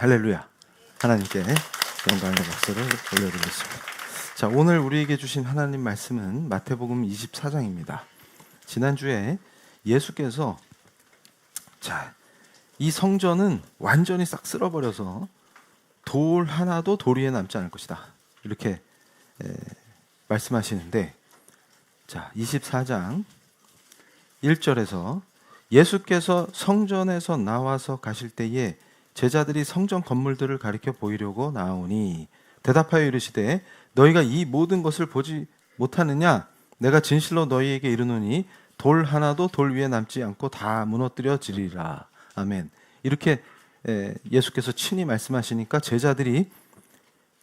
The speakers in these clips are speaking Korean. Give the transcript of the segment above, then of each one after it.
할렐루야. 하나님께 영광과 박수를 올려드리겠습니다. 자, 오늘 우리에게 주신 하나님 말씀은 마태복음 24장입니다. 지난주에 예수께서 이 성전은 완전히 싹 쓸어버려서 돌 하나도 돌 위에 남지 않을 것이다, 이렇게 말씀하시는데, 자, 24장 1절에서 예수께서 성전에서 나와서 가실 때에 제자들이 성전 건물들을 가리켜 보이려고 나오니 대답하여 이르시되 너희가 이 모든 것을 보지 못하느냐? 내가 진실로 너희에게 이르노니 돌 하나도 돌 위에 남지 않고 다 무너뜨려지리라. 아멘. 이렇게 예수께서 친히 말씀하시니까 제자들이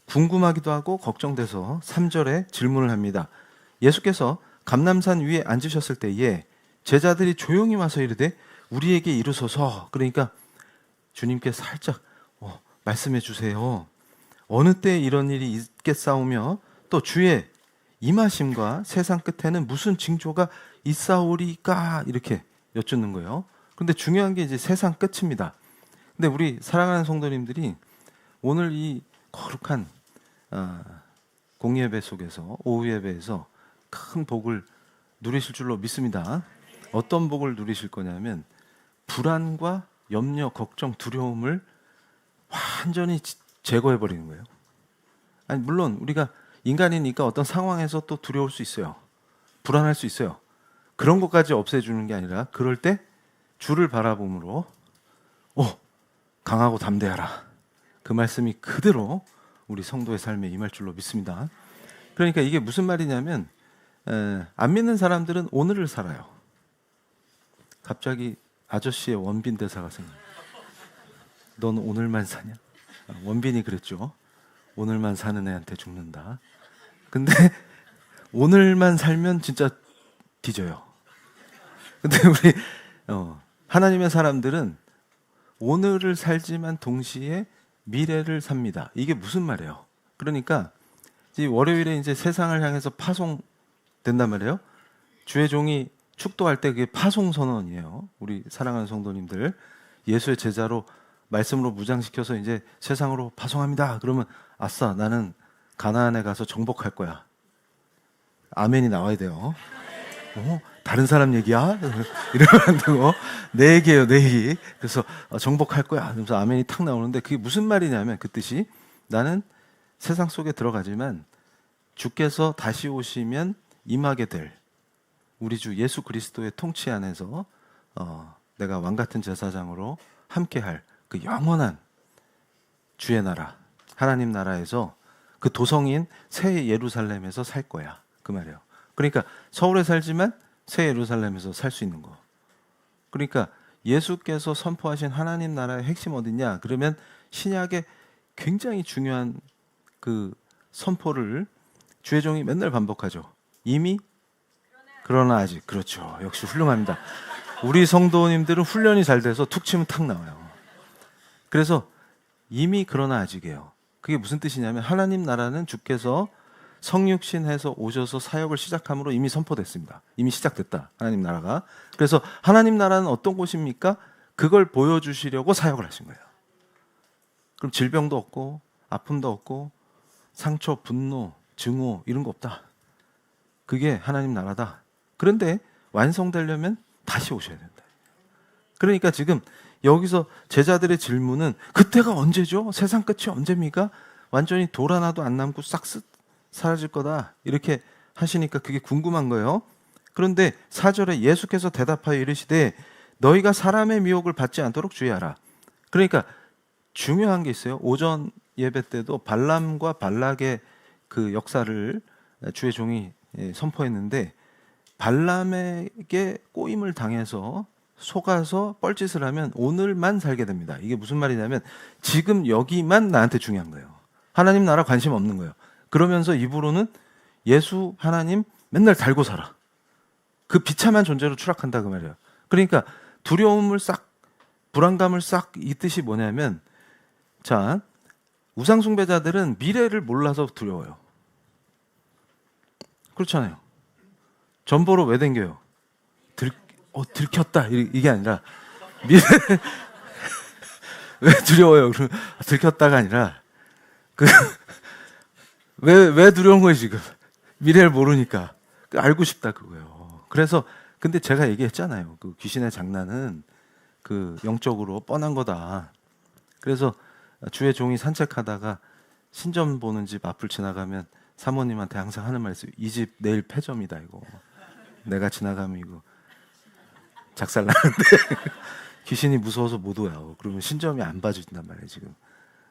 궁금하기도 하고 걱정돼서 3절에 질문을 합니다. 예수께서 감람산 위에 앉으셨을 때에 제자들이 조용히 와서 이르되 우리에게 이르소서. 그러니까 주님께 살짝 말씀해 주세요. 어느 때 이런 일이 있겠사오며 또 주의 임하심과 세상 끝에는 무슨 징조가 있사오리까, 이렇게 여쭙는 거예요. 그런데 중요한 게 이제 세상 끝입니다. 근데 우리 사랑하는 성도님들이 오늘 이 거룩한 공예배 속에서, 오후 예배에서 큰 복을 누리실 줄로 믿습니다. 어떤 복을 누리실 거냐면 불안과 염려, 걱정, 두려움을 완전히 제거해 버리는 거예요. 아니, 물론 우리가 인간이니까 어떤 상황에서 또 두려울 수 있어요. 불안할 수 있어요. 그런 것까지 없애주는 게 아니라 그럴 때 주를 바라봄으로 강하고 담대하라, 그 말씀이 그대로 우리 성도의 삶에 임할 줄로 믿습니다. 그러니까 이게 무슨 말이냐면 안 믿는 사람들은 오늘을 살아요. 갑자기 아저씨의 원빈 대사가 생겨요. 넌 오늘만 사냐? 원빈이 그랬죠. 오늘만 사는 애한테 죽는다. 근데 오늘만 살면 진짜 뒤져요. 근데 우리 하나님의 사람들은 오늘을 살지만 동시에 미래를 삽니다. 이게 무슨 말이에요? 그러니까 월요일에 이제 세상을 향해서 파송된단 말이에요. 주의 종이 축도할 때 그게 파송 선언이에요. 우리 사랑하는 성도님들, 예수의 제자로 말씀으로 무장시켜서 이제 세상으로 파송합니다. 그러면 아싸, 나는 가나안에 가서 정복할 거야. 아멘이 나와야 돼요. 다른 사람 얘기야? 이러면 안 되고 내 얘기예요, 내 얘기. 그래서 정복할 거야. 그래서 아멘이 탁 나오는데 그게 무슨 말이냐면 그 뜻이, 나는 세상 속에 들어가지만 주께서 다시 오시면 임하게 될 우리 주 예수 그리스도의 통치 안에서 내가 왕같은 제사장으로 함께할 그 영원한 주의 나라, 하나님 나라에서 그 도성인 새 예루살렘에서 살 거야, 그 말이에요. 그러니까 서울에 살지만 새 예루살렘에서 살 수 있는 거. 그러니까 예수께서 선포하신 하나님 나라의 핵심 어디냐? 그러면 신약의 굉장히 중요한 그 선포를 주의 종이 맨날 반복하죠. 이미 그러나 아직. 그렇죠. 역시 훌륭합니다. 우리 성도님들은 훈련이 잘 돼서 툭 치면 탁 나와요. 그래서 이미 그러나 아직이에요. 그게 무슨 뜻이냐면 하나님 나라는 주께서 성육신해서 오셔서 사역을 시작함으로 이미 선포됐습니다. 이미 시작됐다, 하나님 나라가. 그래서 하나님 나라는 어떤 곳입니까? 그걸 보여주시려고 사역을 하신 거예요. 그럼 질병도 없고 아픔도 없고 상처, 분노, 증오 이런 거 없다. 그게 하나님 나라다. 그런데 완성되려면 다시 오셔야 된다. 그러니까 지금 여기서 제자들의 질문은 그때가 언제죠? 세상 끝이 언제입니까? 완전히 돌 하나도 안 남고 싹 사라질 거다, 이렇게 하시니까 그게 궁금한 거예요. 그런데 4절에 예수께서 대답하여 이르시되 너희가 사람의 미혹을 받지 않도록 주의하라. 그러니까 중요한 게 있어요. 오전 예배 때도 발람과 발락의 그 역사를 주의 종이 선포했는데, 발람에게 꼬임을 당해서 속아서 뻘짓을 하면 오늘만 살게 됩니다. 이게 무슨 말이냐면 지금 여기만 나한테 중요한 거예요. 하나님 나라 관심 없는 거예요. 그러면서 입으로는 예수 하나님 맨날 달고 살아. 그 비참한 존재로 추락한다, 그 말이에요. 그러니까 두려움을 싹, 불안감을 싹, 이 뜻이 뭐냐면, 자, 우상숭배자들은 미래를 몰라서 두려워요. 그렇잖아요. 전보로 왜 댕겨요? 들켰다, 이게 아니라 미래 왜 두려워요? 그럼 들켰다가 아니라 그 왜 두려운 거예요 지금? 미래를 모르니까 알고 싶다 그거예요. 그래서 근데 제가 얘기했잖아요. 그 귀신의 장난은 그 영적으로 뻔한 거다. 그래서 주의 종이 산책하다가 신점 보는 집 앞을 지나가면 사모님한테 항상 하는 말이 있어요. 이 집 내일 폐점이다 이거. 내가 지나가면 이거 작살나는데 귀신이 무서워서 못 와요. 그러면 신점이 안 봐준단 말이에요 지금.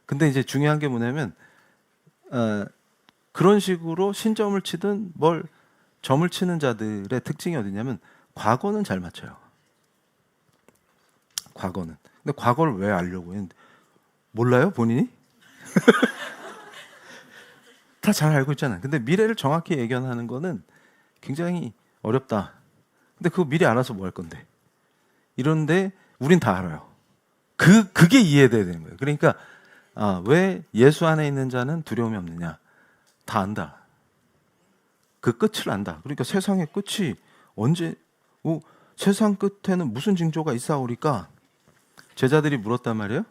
근데 이제 중요한 게 뭐냐면 그런 식으로 신점을 치든 뭘 점을 치는 자들의 특징이 어디냐면 과거는 잘 맞춰요. 과거는. 근데 과거를 왜 알려고 했는데 몰라요 본인이? 다 잘 알고 있잖아요. 근데 미래를 정확히 예견하는 거는 굉장히 어렵다. 근데 그거 미리 알아서 뭐 할 건데? 이런데 우린 다 알아요. 그게 이해돼야 되는 거예요. 그러니까 왜 예수 안에 있는 자는 두려움이 없느냐? 다 안다. 그 끝을 안다. 그러니까 세상의 끝이 언제? 세상 끝에는 무슨 징조가 있사오리까? 제자들이 물었단 말이에요.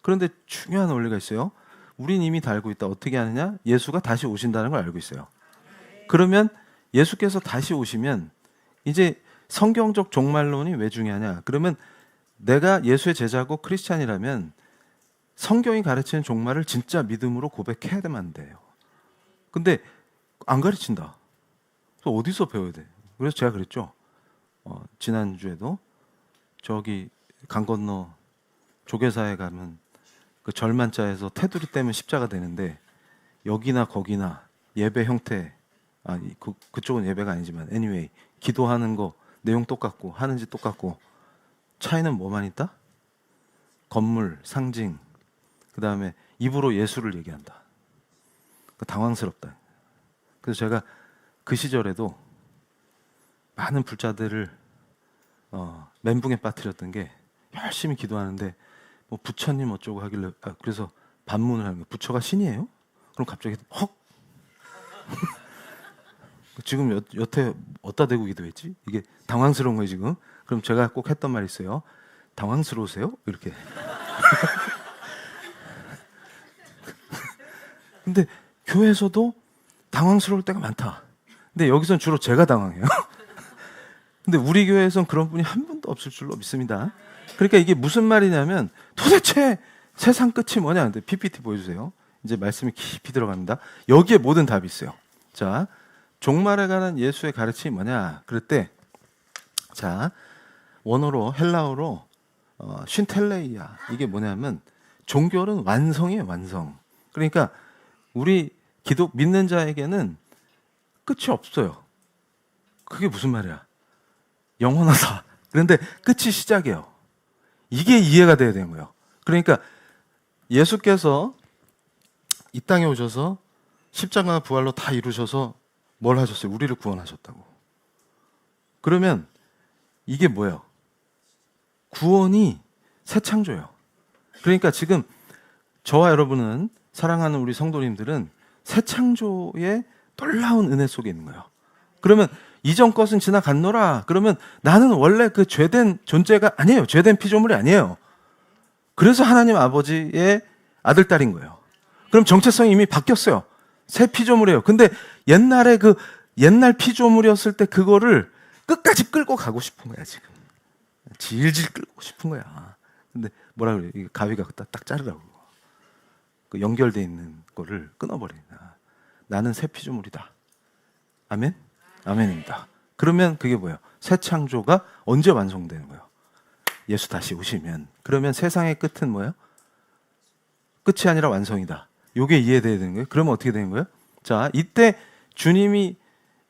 그런데 중요한 원리가 있어요. 우린 이미 다 알고 있다. 어떻게 아느냐? 예수가 다시 오신다는 걸 알고 있어요. 그러면 예수께서 다시 오시면 이제 성경적 종말론이 왜 중요하냐? 그러면 내가 예수의 제자고 크리스찬이라면 성경이 가르치는 종말을 진짜 믿음으로 고백해야만 안 돼요. 근데 안 가르친다. 그래서 어디서 배워야 돼? 그래서 제가 그랬죠. 지난주에도 저기 강 건너 조계사에 가면 그 절만자에서 테두리 떼면 십자가 되는데 여기나 거기나 예배 형태 그쪽은 예배가 아니지만 anyway 기도하는 거 내용 똑같고 하는 짓 똑같고 차이는 뭐만 있다? 건물, 상징 그 다음에 입으로 예수를 얘기한다. 당황스럽다. 그래서 제가 그 시절에도 많은 불자들을 멘붕에 빠뜨렸던 게 열심히 기도하는데 뭐 부처님 어쩌고 하길래 그래서 반문을 하는 거예요. 부처가 신이에요? 그럼 갑자기 헉 지금 여태 어디다 대고 기도했지? 이게 당황스러운 거예요 지금. 그럼 제가 꼭 했던 말이 있어요. 당황스러우세요? 이렇게. 근데 교회에서도 당황스러울 때가 많다. 근데 여기선 주로 제가 당황해요. 근데 우리 교회에선 그런 분이 한 분도 없을 줄로 믿습니다. 그러니까 이게 무슨 말이냐면 도대체 세상 끝이 뭐냐? 근데 PPT 보여주세요. 이제 말씀이 깊이 들어갑니다. 여기에 모든 답이 있어요. 자, 종말에 관한 예수의 가르침이 뭐냐? 그럴 때, 자, 원어로 헬라어로 쉰텔레이야. 이게 뭐냐면 종교는 완성이에요, 완성. 그러니까 우리 기독 믿는 자에게는 끝이 없어요. 그게 무슨 말이야? 영원하다. 그런데 끝이 시작이에요. 이게 이해가 돼야 되는 거예요. 그러니까 예수께서 이 땅에 오셔서 십자가 부활로 다 이루셔서 뭘 하셨어요? 우리를 구원하셨다고. 그러면 이게 뭐예요? 구원이 새 창조예요. 그러니까 지금 저와 여러분은 사랑하는 우리 성도님들은 새 창조의 놀라운 은혜 속에 있는 거예요. 그러면 이전 것은 지나갔노라. 그러면 나는 원래 그 죄된 존재가 아니에요. 죄된 피조물이 아니에요. 그래서 하나님 아버지의 아들, 딸인 거예요. 그럼 정체성이 이미 바뀌었어요. 새 피조물이에요. 근데 옛날에 그 옛날 피조물이었을 때 그거를 끝까지 끌고 가고 싶은 거야, 지금. 질질 끌고 싶은 거야. 근데 뭐라 그래요? 이 가위가 딱 자르라고. 그 연결돼 있는 거를 끊어버린다. 나는 새 피조물이다. 아멘? 아멘입니다. 그러면 그게 뭐예요? 새 창조가 언제 완성되는 거예요? 예수 다시 오시면. 그러면 세상의 끝은 뭐예요? 끝이 아니라 완성이다. 이게 이해돼야 되는 거예요. 그러면 어떻게 되는 거예요? 자, 이때 주님이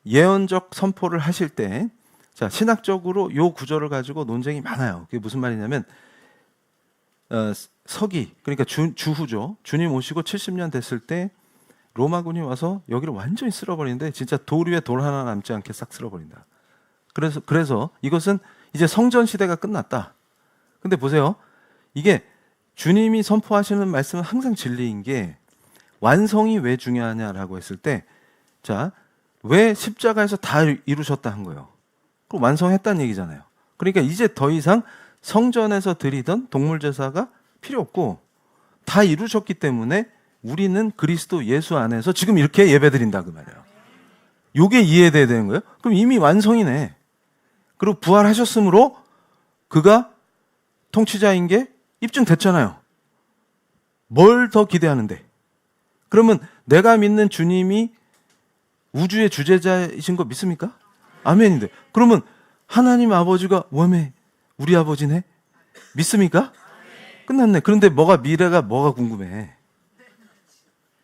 예언적 선포를 하실 때, 자, 신학적으로 요 구절을 가지고 논쟁이 많아요. 그게 무슨 말이냐면 서기, 그러니까 주후죠. 주님 오시고 70년 됐을 때 로마군이 와서 여기를 완전히 쓸어버리는데 진짜 돌 위에 돌 하나 남지 않게 싹 쓸어버린다. 그래서 이것은 이제 성전 시대가 끝났다. 근데 보세요. 이게 주님이 선포하시는 말씀은 항상 진리인 게 완성이 왜 중요하냐라고 했을 때, 자, 왜 십자가에서 다 이루셨다 한 거예요? 그럼 완성했다는 얘기잖아요. 그러니까 이제 더 이상 성전에서 드리던 동물 제사가 필요 없고 다 이루셨기 때문에 우리는 그리스도 예수 안에서 지금 이렇게 예배드린다 그 말이에요. 요게 이해돼야 되는 거예요. 그럼 이미 완성이네. 그리고 부활하셨으므로 그가 통치자인 게 입증됐잖아요. 뭘 더 기대하는데? 그러면 내가 믿는 주님이 우주의 주재자이신 거 믿습니까? 아멘인데. 그러면 하나님 아버지가 웜에 우리 아버지네? 믿습니까? 끝났네. 그런데 미래가 뭐가 궁금해.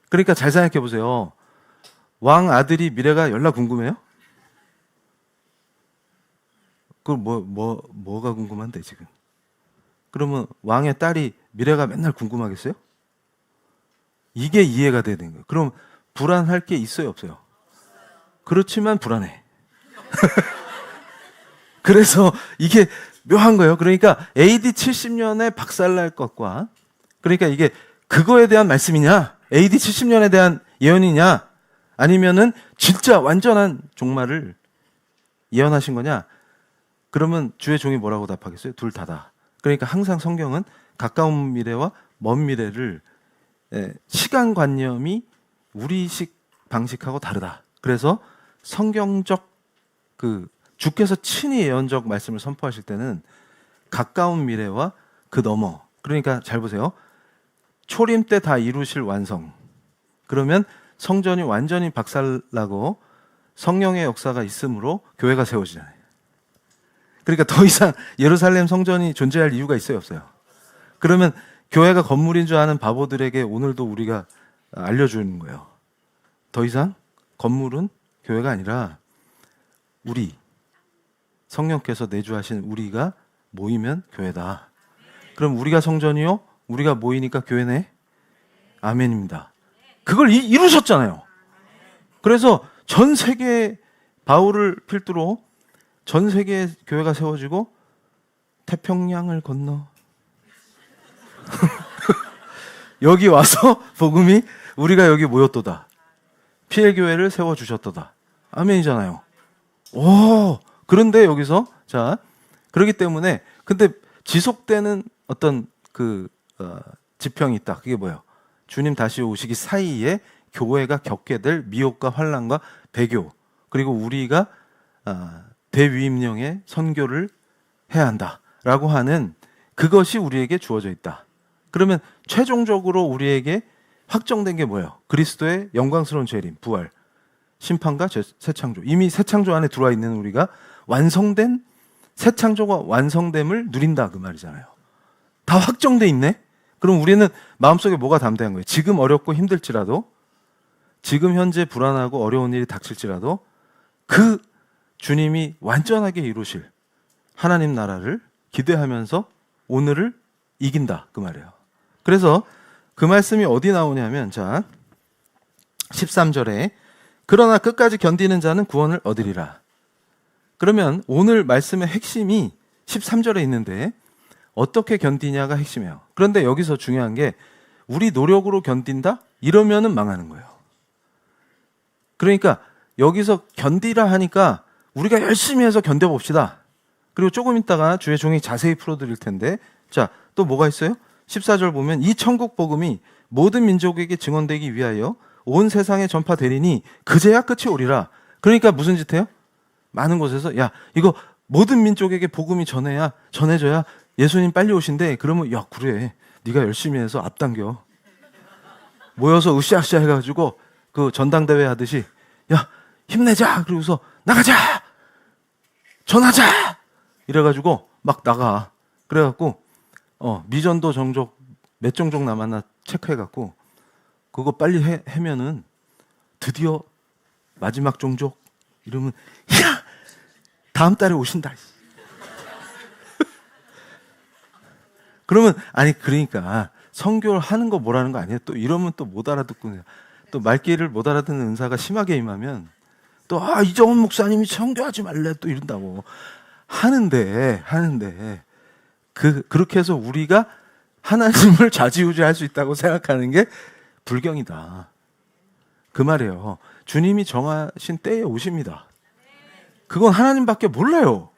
그러니까 잘 생각해 보세요. 왕 아들이 미래가 열나 궁금해요? 뭐가 궁금한데 지금? 그러면 왕의 딸이 미래가 맨날 궁금하겠어요? 이게 이해가 되는 거예요. 그럼 불안할 게 있어요, 없어요? 그렇지만 불안해. 그래서 이게 묘한 거예요. 그러니까 AD 70년에 박살날 것과, 그러니까 이게 그거에 대한 말씀이냐, AD 70년에 대한 예언이냐, 아니면은 진짜 완전한 종말을 예언하신 거냐? 그러면 주의 종이 뭐라고 답하겠어요? 둘 다다. 그러니까 항상 성경은 가까운 미래와 먼 미래를 시간관념이 우리식 방식하고 다르다. 그래서 성경적 주께서 친히 예언적 말씀을 선포하실 때는 가까운 미래와 그 너머, 그러니까 잘 보세요. 초림 때 다 이루실 완성. 그러면 성전이 완전히 박살나고 성령의 역사가 있으므로 교회가 세워지잖아요. 그러니까 더 이상 예루살렘 성전이 존재할 이유가 있어요, 없어요? 그러면 교회가 건물인 줄 아는 바보들에게 오늘도 우리가 알려주는 거예요. 더 이상 건물은 교회가 아니라 우리, 성령께서 내주하신 우리가 모이면 교회다. 그럼 우리가 성전이요? 우리가 모이니까 교회네? 아멘입니다. 그걸 이루셨잖아요. 그래서 전 세계 바울을 필두로 전 세계에 교회가 세워지고 태평양을 건너 여기 와서 복음이 우리가 여기 모였도다. PL교회를 세워주셨도다. 아멘이잖아요. 오, 그런데 여기서 그렇기 때문에 근데 지속되는 어떤 지평이 있다. 그게 뭐예요? 주님 다시 오시기 사이에 교회가 겪게 될 미혹과 환난과 배교, 그리고 우리가 대위임령의 선교를 해야 한다라고 하는 그것이 우리에게 주어져 있다. 그러면 최종적으로 우리에게 확정된 게 뭐예요? 그리스도의 영광스러운 재림, 부활, 심판과 새 창조. 이미 새 창조 안에 들어와 있는 우리가 완성된 새 창조가 완성됨을 누린다 그 말이잖아요. 다 확정돼 있네. 그럼 우리는 마음속에 뭐가 담대한 거예요? 지금 어렵고 힘들지라도, 지금 현재 불안하고 어려운 일이 닥칠지라도 그 주님이 완전하게 이루실 하나님 나라를 기대하면서 오늘을 이긴다 그 말이에요. 그래서 그 말씀이 어디 나오냐면 13절에 그러나 끝까지 견디는 자는 구원을 얻으리라. 그러면 오늘 말씀의 핵심이 13절에 있는데 어떻게 견디냐가 핵심이에요. 그런데 여기서 중요한 게 우리 노력으로 견딘다? 이러면은 망하는 거예요. 그러니까 여기서 견디라 하니까 우리가 열심히 해서 견뎌봅시다. 그리고 조금 있다가 주의 종이 자세히 풀어드릴 텐데 또 뭐가 있어요? 14절 보면 이 천국 복음이 모든 민족에게 증언되기 위하여 온 세상에 전파되리니 그제야 끝이 오리라. 그러니까 무슨 짓 해요? 많은 곳에서 이거 모든 민족에게 복음이 전해져야 예수님 빨리 오신대. 그러면 그래 네가 열심히 해서 앞당겨 모여서 으쌰으쌰 해가지고 그 전당대회 하듯이 힘내자. 그러고서 나가자 전하자 이래가지고 막 나가. 그래갖고 미전도 정족 몇 종족 남았나 체크해갖고 그거 빨리 해면은 드디어 마지막 종족 이러면 다음 달에 오신다. 그러면 그러니까 선교를 하는 거 뭐라는 거 아니에요. 또 이러면 또 못 알아듣고 또 말귀를 못 알아듣는 은사가 심하게 임하면 또 이정훈 목사님이 선교하지 말래 또 이런다고 하는데 그렇게 해서 우리가 하나님을 좌지우지할 수 있다고 생각하는 게 불경이다. 그 말이에요. 주님이 정하신 때에 오십니다. 그건 하나님밖에 몰라요.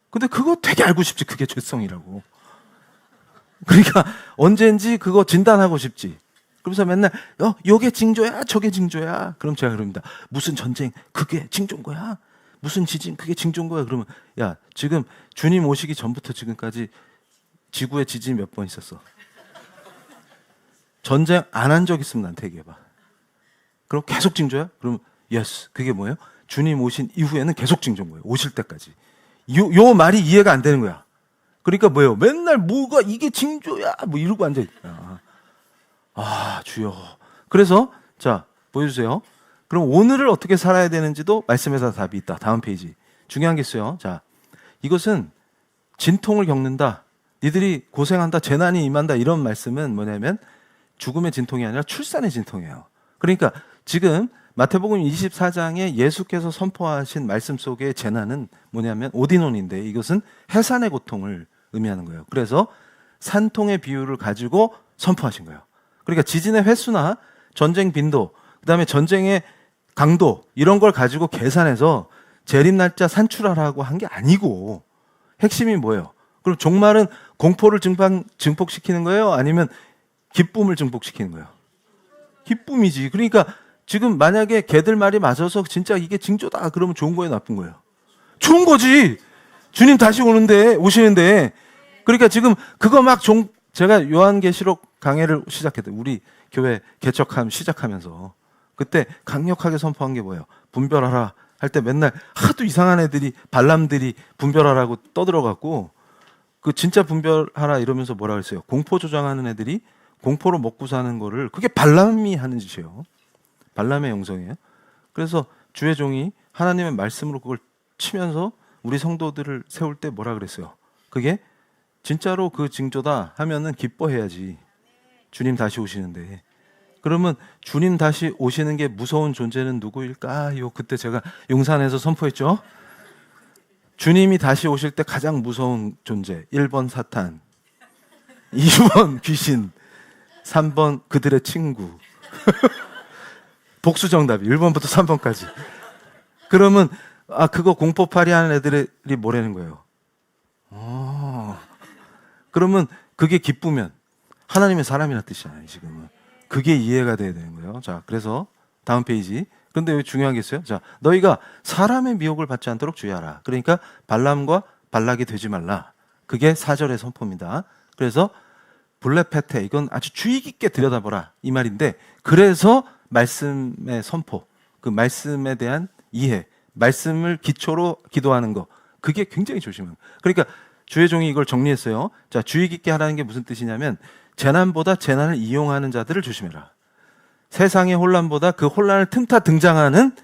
근데 그거 되게 알고 싶지. 그게 죄성이라고. 그러니까 언젠지 그거 진단하고 싶지. 그러면서 맨날 요게 징조야, 저게 징조야. 그럼 제가 그럽니다. 무슨 전쟁 그게 징조인 거야? 무슨 지진 그게 징조인 거야? 그러면 야, 지금 주님 오시기 전부터 지금까지 지구에 지진이 몇 번 있었어? 전쟁 안 한 적 있으면 나한테 얘기해봐. 그럼 계속 징조야? 그럼 예스. 그게 뭐예요? 주님 오신 이후에는 계속 징조인 거예요. 오실 때까지. 요 말이 이해가 안 되는 거야. 그러니까 뭐예요? 맨날 뭐가 이게 징조야 뭐 이러고 앉아있다. 아, 주여. 그래서 자, 보여주세요. 그럼 오늘을 어떻게 살아야 되는지도 말씀에서 답이 있다. 다음 페이지. 중요한 게 있어요. 자, 이것은 진통을 겪는다. 니들이 고생한다. 재난이 임한다. 이런 말씀은 뭐냐면 죽음의 진통이 아니라 출산의 진통이에요. 그러니까 지금 마태복음 24장에 예수께서 선포하신 말씀 속의 재난은 뭐냐면 오디논인데 이것은 해산의 고통을 의미하는 거예요. 그래서 산통의 비유를 가지고 선포하신 거예요. 그러니까 지진의 횟수나 전쟁 빈도, 그다음에 전쟁의 강도 이런 걸 가지고 계산해서 재림 날짜 산출하라고 한 게 아니고 핵심이 뭐예요? 그럼 종말은 공포를 증폭시키는 거예요? 아니면 기쁨을 증폭시키는 거예요? 기쁨이지. 그러니까 지금 만약에 걔들 말이 맞아서 진짜 이게 징조다 그러면 좋은 거예요, 나쁜 거예요? 좋은 거지. 주님 다시 오시는데. 그러니까 지금 그거 막 제가 요한계시록 강해를 시작했대요. 우리 교회 개척함 시작하면서 그때 강력하게 선포한 게 뭐예요? 분별하라 할 때 맨날 하도 이상한 애들이 발람들이 분별하라고 떠들어갖고 그 진짜 분별하라 이러면서 뭐라 그랬어요? 공포 조장하는 애들이 공포로 먹고 사는 거를 그게 발람이 하는 짓이에요. 발람의 영성이에요. 그래서 주의 종이 하나님의 말씀으로 그걸 치면서 우리 성도들을 세울 때 뭐라 그랬어요? 그게 진짜로 그 징조다 하면은 기뻐해야지. 주님 다시 오시는데. 그러면 주님 다시 오시는 게 무서운 존재는 누구일까요? 그때 제가 용산에서 선포했죠. 주님이 다시 오실 때 가장 무서운 존재 1번 사탄, 2번 귀신, 3번 그들의 친구. 복수 정답이 1번부터 3번까지. 그러면 그거 공포팔이 하는 애들이 뭐라는 거예요? 그러면 그게 기쁘면 하나님의 사람이라는 뜻이잖아요. 지금은 그게 이해가 돼야 되는 거예요. 자, 그래서 다음 페이지. 그런데 여기 중요한 게 있어요. 자, 너희가 사람의 미혹을 받지 않도록 주의하라. 그러니까 발람과 발락이 되지 말라. 그게 4절의 선포입니다. 그래서 블레페테, 이건 아주 주의 깊게 들여다보라 이 말인데, 그래서 말씀의 선포, 그 말씀에 대한 이해, 말씀을 기초로 기도하는 거, 그게 굉장히 조심해요. 그러니까 주의 종이 이걸 정리했어요. 자, 주의 깊게 하라는 게 무슨 뜻이냐면 재난보다 재난을 이용하는 자들을 조심해라. 세상의 혼란보다 그 혼란을 틈타 등장하는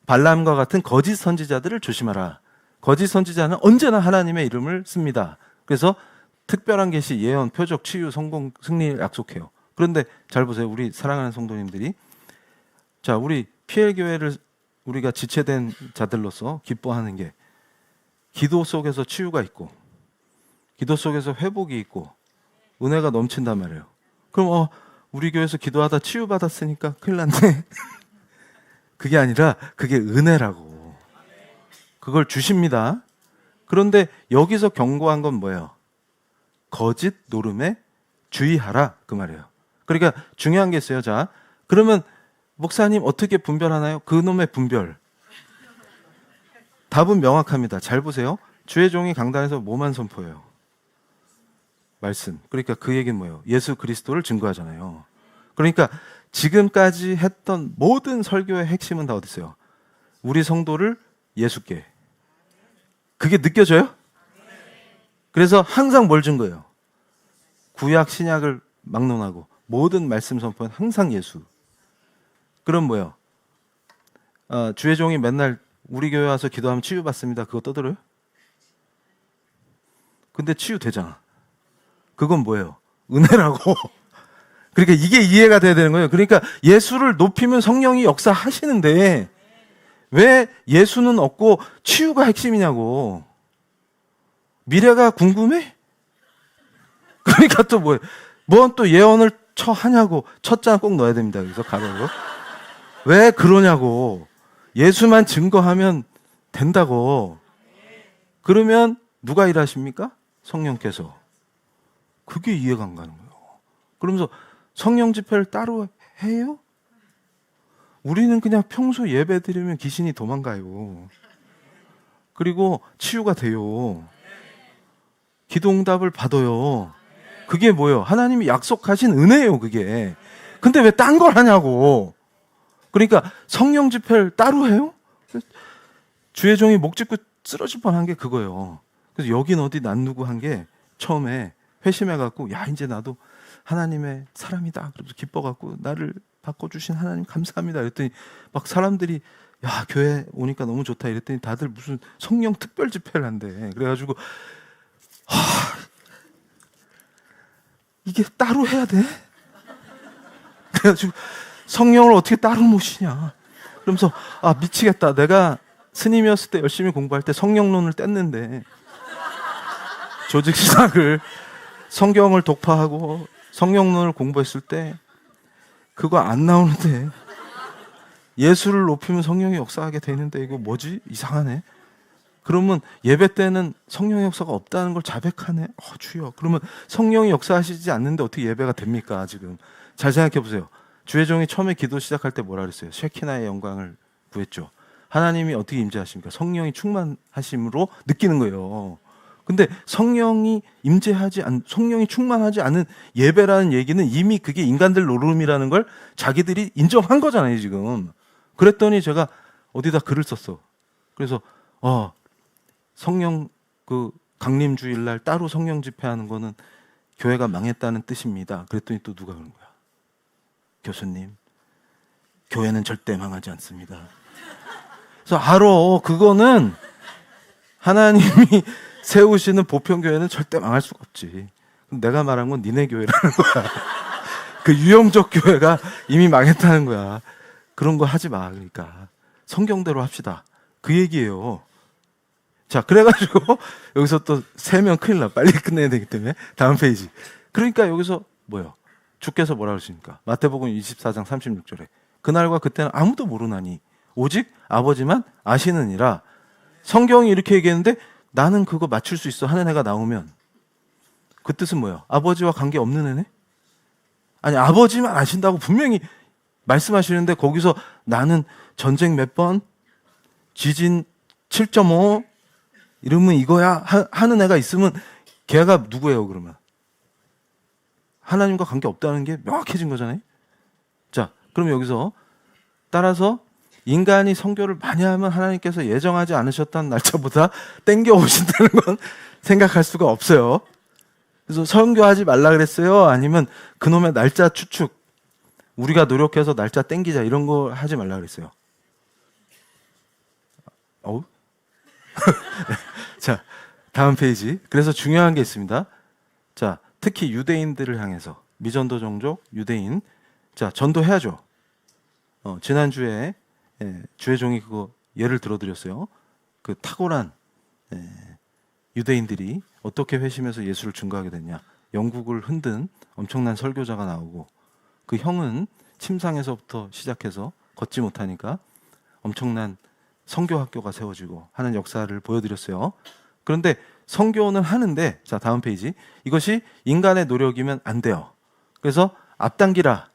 발람과 같은 거짓 선지자들을 조심하라. 거짓 선지자는 언제나 하나님의 이름을 씁니다. 그래서 특별한 계시, 예언, 표적, 치유, 성공, 승리를 약속해요. 그런데 잘 보세요. 우리 사랑하는 성도님들이, 자, 우리 PL교회를 우리가 지체된 자들로서 기뻐하는 게 기도 속에서 치유가 있고 기도 속에서 회복이 있고 은혜가 넘친단 말이에요. 그럼 우리 교회에서 기도하다 치유받았으니까 큰일 났네. 그게 아니라 그게 은혜라고. 그걸 주십니다. 그런데 여기서 경고한 건 뭐예요? 거짓 노름에 주의하라 그 말이에요. 그러니까 중요한 게 있어요. 자, 그러면 목사님 어떻게 분별하나요? 그놈의 분별. 답은 명확합니다. 잘 보세요. 주의 종이 강단에서 뭐만 선포해요? 말씀. 그러니까 그 얘기는 뭐예요? 예수 그리스도를 증거하잖아요. 그러니까 지금까지 했던 모든 설교의 핵심은 다 어디 있어요? 우리 성도를 예수께. 그게 느껴져요? 그래서 항상 뭘 증거해요? 구약 신약을 막론하고 모든 말씀 선포는 항상 예수. 그럼 뭐예요? 주의 종이 맨날 우리 교회 와서 기도하면 치유받습니다. 그거 떠들어요? 근데 치유되잖아. 그건 뭐예요? 은혜라고. 그러니까 이게 이해가 돼야 되는 거예요. 그러니까 예수를 높이면 성령이 역사하시는데 왜 예수는 없고 치유가 핵심이냐고. 미래가 궁금해? 그러니까 또 뭐예요? 뭐 또 예언을 하냐고. 첫자 꼭 넣어야 됩니다. 여기서 가로로. 왜 그러냐고. 예수만 증거하면 된다고. 그러면 누가 일하십니까? 성령께서. 그게 이해가 안 가는 거예요. 그러면서 성령 집회를 따로 해요? 우리는 그냥 평소 예배 드리면 귀신이 도망가요. 그리고 치유가 돼요. 기도 응답을 받아요. 그게 뭐예요? 하나님이 약속하신 은혜예요, 그게. 근데 왜 딴 걸 하냐고. 그러니까 성령 집회를 따로 해요? 주의 종이 목 짚고 쓰러질 뻔한 게 그거예요. 그래서 여긴 어디 난 누구 한 게 처음에 회심해갖고 야 이제 나도 하나님의 사람이다. 그래서 기뻐갖고 나를 바꿔주신 하나님 감사합니다. 이랬더니 막 사람들이 야 교회 오니까 너무 좋다 이랬더니 다들 무슨 성령 특별 집회를 한대. 그래가지고 이게 따로 해야 돼? 그래가지고 성령을 어떻게 따로 모시냐. 그러면서 아 미치겠다. 내가 스님이었을 때 열심히 공부할 때 성령론을 뗐는데 조직 신학을 성경을 독파하고 성령론을 공부했을 때 그거 안 나오는데 예수를 높이면 성령이 역사하게 되는데 이거 뭐지? 이상하네. 그러면 예배 때는 성령의 역사가 없다는 걸 자백하네. 주여. 그러면 성령이 역사하시지 않는데 어떻게 예배가 됩니까? 지금 잘 생각해 보세요. 주의 종이 처음에 기도 시작할 때 뭐라 그랬어요? 쉐키나의 영광을 구했죠. 하나님이 어떻게 임재하십니까? 성령이 충만하심으로 느끼는 거예요. 근데 성령이 성령이 충만하지 않은 예배라는 얘기는 이미 그게 인간들 노름이라는 걸 자기들이 인정한 거잖아요, 지금. 그랬더니 제가 어디다 글을 썼어. 그래서 성령 강림 주일날 따로 성령 집회하는 거는 교회가 망했다는 뜻입니다. 그랬더니 또 누가 그런 거야? 교수님, 교회는 절대 망하지 않습니다. 그래서 그거는 하나님이 세우시는 보편교회는 절대 망할 수가 없지. 내가 말한 건 니네 교회라는 거야. 그 유형적 교회가 이미 망했다는 거야. 그런 거 하지 마. 그러니까 성경대로 합시다. 그 얘기예요. 자, 그래가지고 여기서 또 세면 큰일 나. 빨리 끝내야 되기 때문에 다음 페이지. 그러니까 여기서 뭐요? 주께서 뭐라 그러십니까? 마태복음 24장 36절에 그날과 그때는 아무도 모르나니 오직 아버지만 아시느니라. 성경이 이렇게 얘기했는데 나는 그거 맞출 수 있어 하는 애가 나오면 그 뜻은 뭐예요? 아버지와 관계 없는 애네? 아니 아버지만 아신다고 분명히 말씀하시는데 거기서 나는 전쟁 몇 번, 지진 7.5 이러면 이거야 하는 애가 있으면 걔가 누구예요 그러면? 하나님과 관계 없다는 게 명확해진 거잖아요. 자, 그럼 여기서 따라서 인간이 선교를 많이 하면 하나님께서 예정하지 않으셨다는 날짜보다 땡겨 오신다는 건 생각할 수가 없어요. 그래서 선교하지 말라 그랬어요? 아니면 그놈의 날짜 추측, 우리가 노력해서 날짜 땡기자 이런 거 하지 말라 그랬어요? 자, 다음 페이지. 그래서 중요한 게 있습니다. 자, 특히 유대인들을 향해서 미전도 종족 유대인, 자 전도해야죠. 지난주에 주의 종이 그거 예를 들어드렸어요. 그 탁월한 유대인들이 어떻게 회심해서 예수를 증거하게 됐냐. 영국을 흔든 엄청난 설교자가 나오고 그 형은 침상에서부터 시작해서 걷지 못하니까 엄청난 선교학교가 세워지고 하는 역사를 보여드렸어요. 그런데 선교는 하는데, 자 다음 페이지. 이것이 인간의 노력이면 안 돼요. 그래서 앞당기라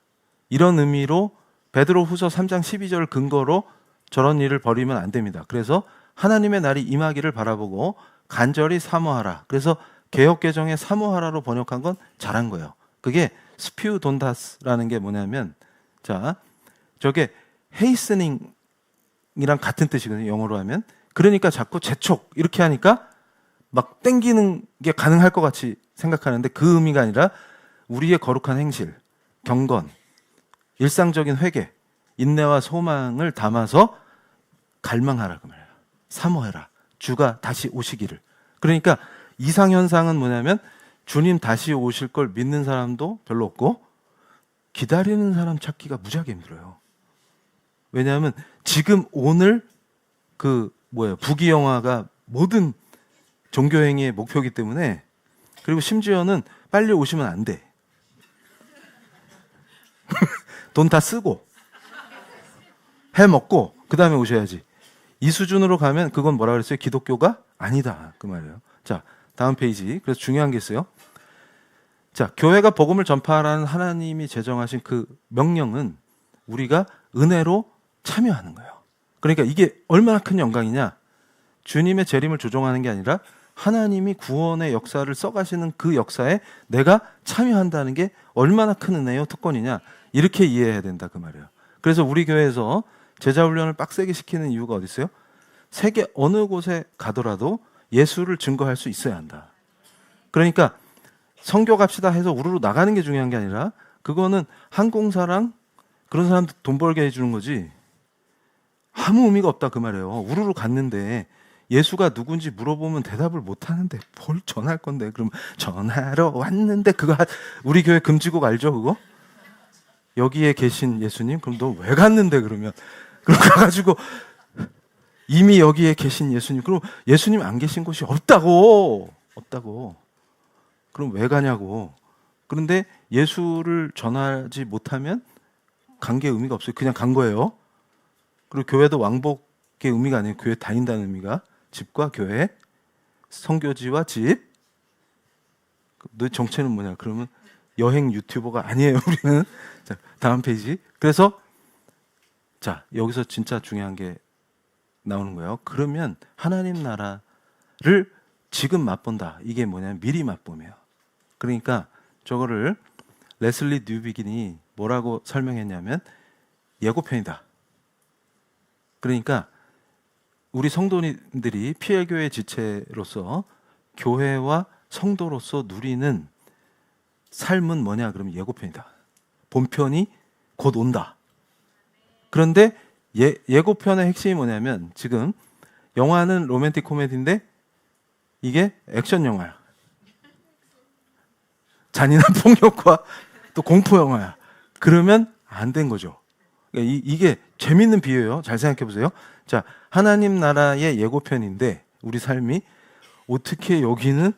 이런 의미로 베드로후서 3장 12절 근거로 저런 일을 벌이면 안 됩니다. 그래서 하나님의 날이 임하기를 바라보고 간절히 사모하라. 그래서 개역개정에 사모하라로 번역한 건 잘한 거예요. 그게 스피우 돈다스라는 게 뭐냐면, 자 저게 헤이스닝이랑 같은 뜻이거든요. 영어로 하면. 그러니까 자꾸 재촉 이렇게 하니까 막 땡기는 게 가능할 것 같이 생각하는데 그 의미가 아니라 우리의 거룩한 행실, 경건, 일상적인 회개, 인내와 소망을 담아서 갈망하라 그 말이에요. 사모해라. 주가 다시 오시기를. 그러니까 이상현상은 뭐냐면 주님 다시 오실 걸 믿는 사람도 별로 없고 기다리는 사람 찾기가 무지하게 힘들어요. 왜냐하면 지금 오늘 부귀영화가 모든 종교행위의 목표이기 때문에. 그리고 심지어는 빨리 오시면 안 돼. 돈 다 쓰고 해먹고 그 다음에 오셔야지. 이 수준으로 가면 그건 뭐라 그랬어요? 기독교가 아니다 그 말이에요. 자 다음 페이지. 그래서 중요한 게 있어요. 자, 교회가 복음을 전파하라는 하나님이 제정하신 그 명령은 우리가 은혜로 참여하는 거예요. 그러니까 이게 얼마나 큰 영광이냐? 주님의 재림을 조종하는 게 아니라 하나님이 구원의 역사를 써가시는 그 역사에 내가 참여한다는 게 얼마나 큰 은혜요, 특권이냐? 이렇게 이해해야 된다 그 말이에요. 그래서 우리 교회에서 제자 훈련을 빡세게 시키는 이유가 어디 있어요? 세계 어느 곳에 가더라도 예수를 증거할 수 있어야 한다. 그러니까 선교 갑시다 해서 우르르 나가는 게 중요한 게 아니라 그거는 항공사랑 그런 사람들 돈 벌게 해주는 거지 아무 의미가 없다 그 말이에요. 우르르 갔는데 예수가 누군지 물어보면 대답을 못 하는데 뭘 전할 건데? 그럼 전하러 왔는데 그거 우리 교회 금지곡 알죠 그거? 여기에 계신 예수님? 그럼 너 왜 갔는데 그러면? 그럼 가가지고 이미 여기에 계신 예수님. 그럼 예수님 안 계신 곳이 없다고. 그럼 왜 가냐고. 그런데 예수를 전하지 못하면 간 게 의미가 없어요. 그냥 간 거예요. 그리고 교회도 왕복의 의미가 아니에요. 교회 다닌다는 의미가. 집과 교회, 선교지와 집. 너 정체는 뭐냐? 그러면 여행 유튜버가 아니에요. 우리는. 자, 다음 페이지. 그래서 자, 여기서 진짜 중요한 게 나오는 거예요. 그러면 하나님 나라를 지금 맛본다. 이게 뭐냐면 미리 맛보며요. 그러니까 저거를 레슬리 뉴비긴이 뭐라고 설명했냐면 예고편이다. 그러니까 우리 성도님들이 PL교회 지체로서 교회와 성도로서 누리는 삶은 뭐냐? 그러면 예고편이다. 본편이 곧 온다. 그런데 예고편의 핵심이 뭐냐면 지금 영화는 로맨틱 코미디인데 이게 액션 영화야. 잔인한 폭력과 또 공포 영화야. 그러면 안 된 거죠. 이게 재밌는 비유예요. 잘 생각해 보세요. 자, 하나님 나라의 예고편인데 우리 삶이 어떻게 여기는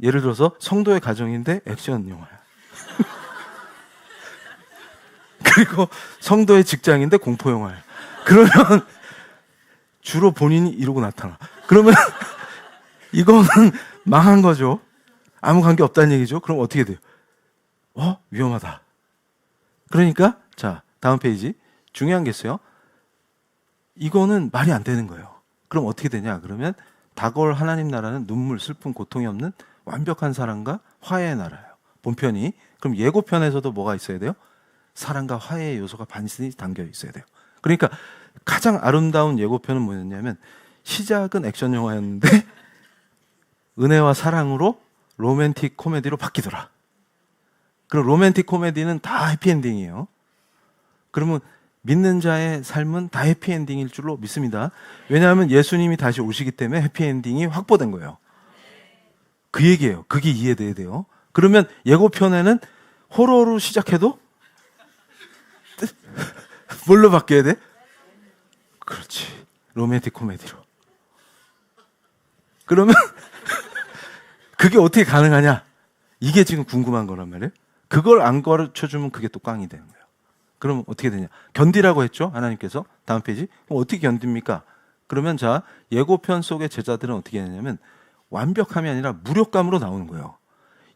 예를 들어서 성도의 가정인데 액션 영화야. 그리고 성도의 직장인데 공포 영화야. 그러면 주로 본인이 이러고 나타나. 그러면 이거는 망한 거죠. 아무 관계 없다는 얘기죠. 그럼 어떻게 돼요? 위험하다. 그러니까 자, 다음 페이지. 중요한 게 있어요. 이거는 말이 안 되는 거예요. 그럼 어떻게 되냐? 그러면 다가올 하나님 나라는 눈물, 슬픔, 고통이 없는 완벽한 사랑과 화해의 나라예요. 본편이. 그럼 예고편에서도 뭐가 있어야 돼요? 사랑과 화해의 요소가 반드시 담겨 있어야 돼요. 그러니까 가장 아름다운 예고편은 뭐였냐면 시작은 액션 영화였는데 은혜와 사랑으로 로맨틱 코미디로 바뀌더라. 그럼 로맨틱 코미디는 다 해피엔딩이에요. 그러면 믿는 자의 삶은 다 해피엔딩일 줄로 믿습니다. 왜냐하면 예수님이 다시 오시기 때문에 해피엔딩이 확보된 거예요. 그 얘기예요. 그게 이해돼야 돼요. 그러면 예고편에는 호러로 시작해도 뭘로 바뀌어야 돼? 그렇지. 로맨틱 코미디로. 그러면 그게 어떻게 가능하냐? 이게 지금 궁금한 거란 말이에요. 그걸 안 가르쳐주면 그게 또 꽝이 되는 거예요. 그럼 어떻게 되냐? 견디라고 했죠? 하나님께서. 다음 페이지. 그럼 어떻게 견딥니까? 그러면 자, 예고편 속의 제자들은 어떻게 했냐면 완벽함이 아니라 무력감으로 나오는 거예요.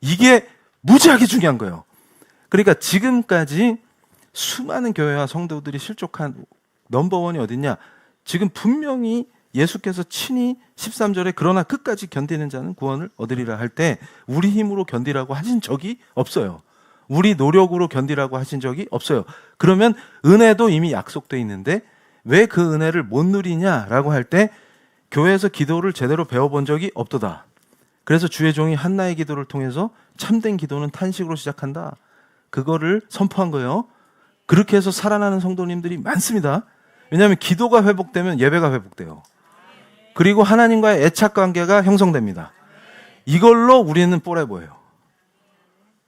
이게 무지하게 중요한 거예요. 그러니까 지금까지 수많은 교회와 성도들이 실족한 넘버원이 어딨냐? 지금 분명히 예수께서 친히 13절에 그러나 끝까지 견디는 자는 구원을 얻으리라 할 때 우리 힘으로 견디라고 하신 적이 없어요. 우리 노력으로 견디라고 하신 적이 없어요. 그러면 은혜도 이미 약속돼 있는데 왜 그 은혜를 못 누리냐라고 할 때 교회에서 기도를 제대로 배워본 적이 없도다. 그래서 주의 종이 한나의 기도를 통해서 참된 기도는 탄식으로 시작한다. 그거를 선포한 거예요. 그렇게 해서 살아나는 성도님들이 많습니다. 왜냐하면 기도가 회복되면 예배가 회복돼요. 그리고 하나님과의 애착 관계가 형성됩니다. 이걸로 우리는 포레버예요.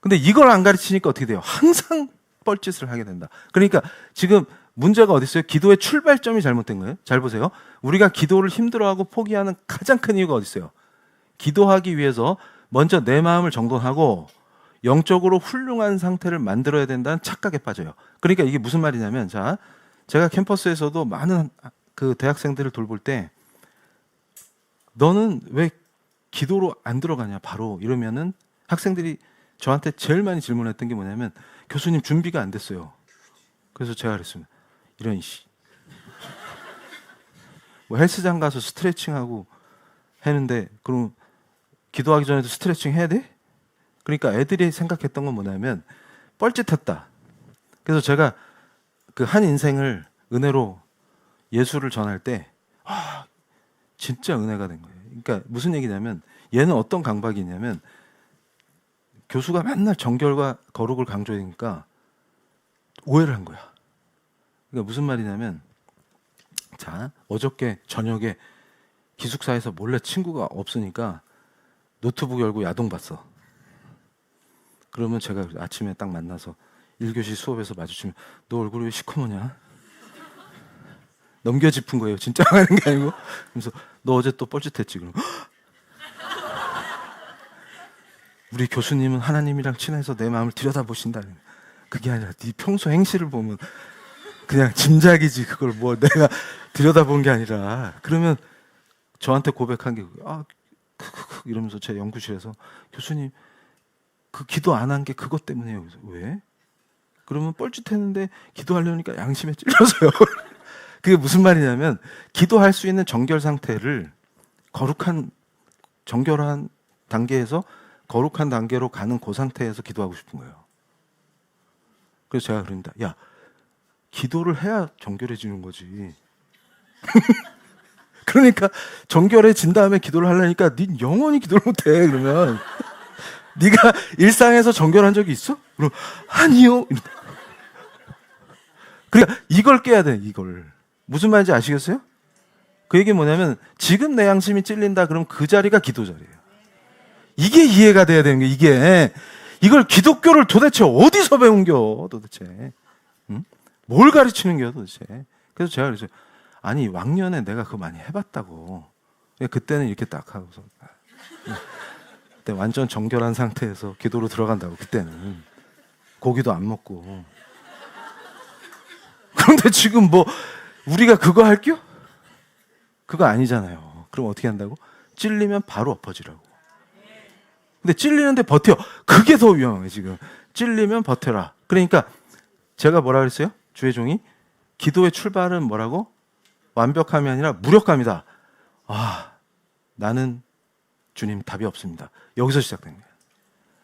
근데 이걸 안 가르치니까 어떻게 돼요? 항상 뻘짓을 하게 된다. 그러니까 지금 문제가 어디 있어요? 기도의 출발점이 잘못된 거예요. 잘 보세요. 우리가 기도를 힘들어하고 포기하는 가장 큰 이유가 어디 있어요? 기도하기 위해서 먼저 내 마음을 정돈하고 영적으로 훌륭한 상태를 만들어야 된다는 착각에 빠져요. 그러니까 이게 무슨 말이냐면, 자, 제가 캠퍼스에서도 많은 그 대학생들을 돌볼 때 너는 왜 기도로 안 들어가냐 바로 이러면은 학생들이 저한테 제일 많이 질문했던 게 뭐냐면 교수님 준비가 안 됐어요. 그래서 제가 그랬습니다. 이런 씨. 뭐 헬스장 가서 스트레칭하고 했는데 그럼 기도하기 전에도 스트레칭 해야 돼? 그러니까 애들이 생각했던 건 뭐냐면 뻘짓했다. 그래서 제가 그 한 인생을 은혜로 예수를 전할 때 진짜 은혜가 된 거예요. 그러니까 무슨 얘기냐면 얘는 어떤 강박이냐면 교수가 맨날 정결과 거룩을 강조하니까 오해를 한 거야. 그러니까 무슨 말이냐면 자, 어저께 저녁에 기숙사에서 몰래 친구가 없으니까 노트북 열고 야동 봤어. 그러면 제가 아침에 딱 만나서 1교시 수업에서 마주치면 너 얼굴이 왜 시커머냐? 넘겨 짚은 거예요. 진짜 하는 게 아니고. 그래서 너 어제 또 뻘짓했지. 그럼 우리 교수님은 하나님이랑 친해서 내 마음을 들여다보신다. 그게 아니라 네 평소 행실을 보면 그냥 짐작이지. 그걸 뭐 내가 들여다본 게 아니라. 그러면 저한테 고백한 게 이러면서 제 연구실에서 교수님 그 기도 안 한 게 그것 때문이에요. 그래서 왜? 그러면 뻘짓했는데 기도하려니까 양심에 찔려서요. 그게 무슨 말이냐면 기도할 수 있는 정결 상태를 거룩한 정결한 단계에서 거룩한 단계로 가는 그 상태에서 기도하고 싶은 거예요. 그래서 제가 그럽니다. 야, 기도를 해야 정결해지는 거지. 그러니까 정결해진 다음에 기도를 하려니까 네 영원히 기도를 못해. 그러면 네가 일상에서 정결한 적이 있어? 그럼 아니요. 그러니까 이걸 깨야 돼. 이걸. 무슨 말인지 아시겠어요? 그 얘기 뭐냐면 지금 내 양심이 찔린다 그럼 그 자리가 기도 자리예요. 이게 이해가 돼야 되는 게 이게 이걸 기독교를 도대체 어디서 배운겨 도대체. 응? 뭘 가르치는겨 도대체. 그래서 제가 그랬어요. 아니 왕년에 내가 그거 많이 해봤다고. 그때는 이렇게 딱 하고서 그때 완전 정결한 상태에서 기도로 들어간다고. 그때는 고기도 안 먹고. 그런데 지금 뭐 우리가 그거 할게요? 그거 아니잖아요. 그럼 어떻게 한다고? 찔리면 바로 엎어지라고. 근데 찔리는데 버텨. 그게 더 위험해 지금. 찔리면 버텨라. 그러니까 제가 뭐라 그랬어요? 주의 종이 기도의 출발은 뭐라고? 완벽함이 아니라 무력감이다. 나는 주님 답이 없습니다. 여기서 시작된 거예요.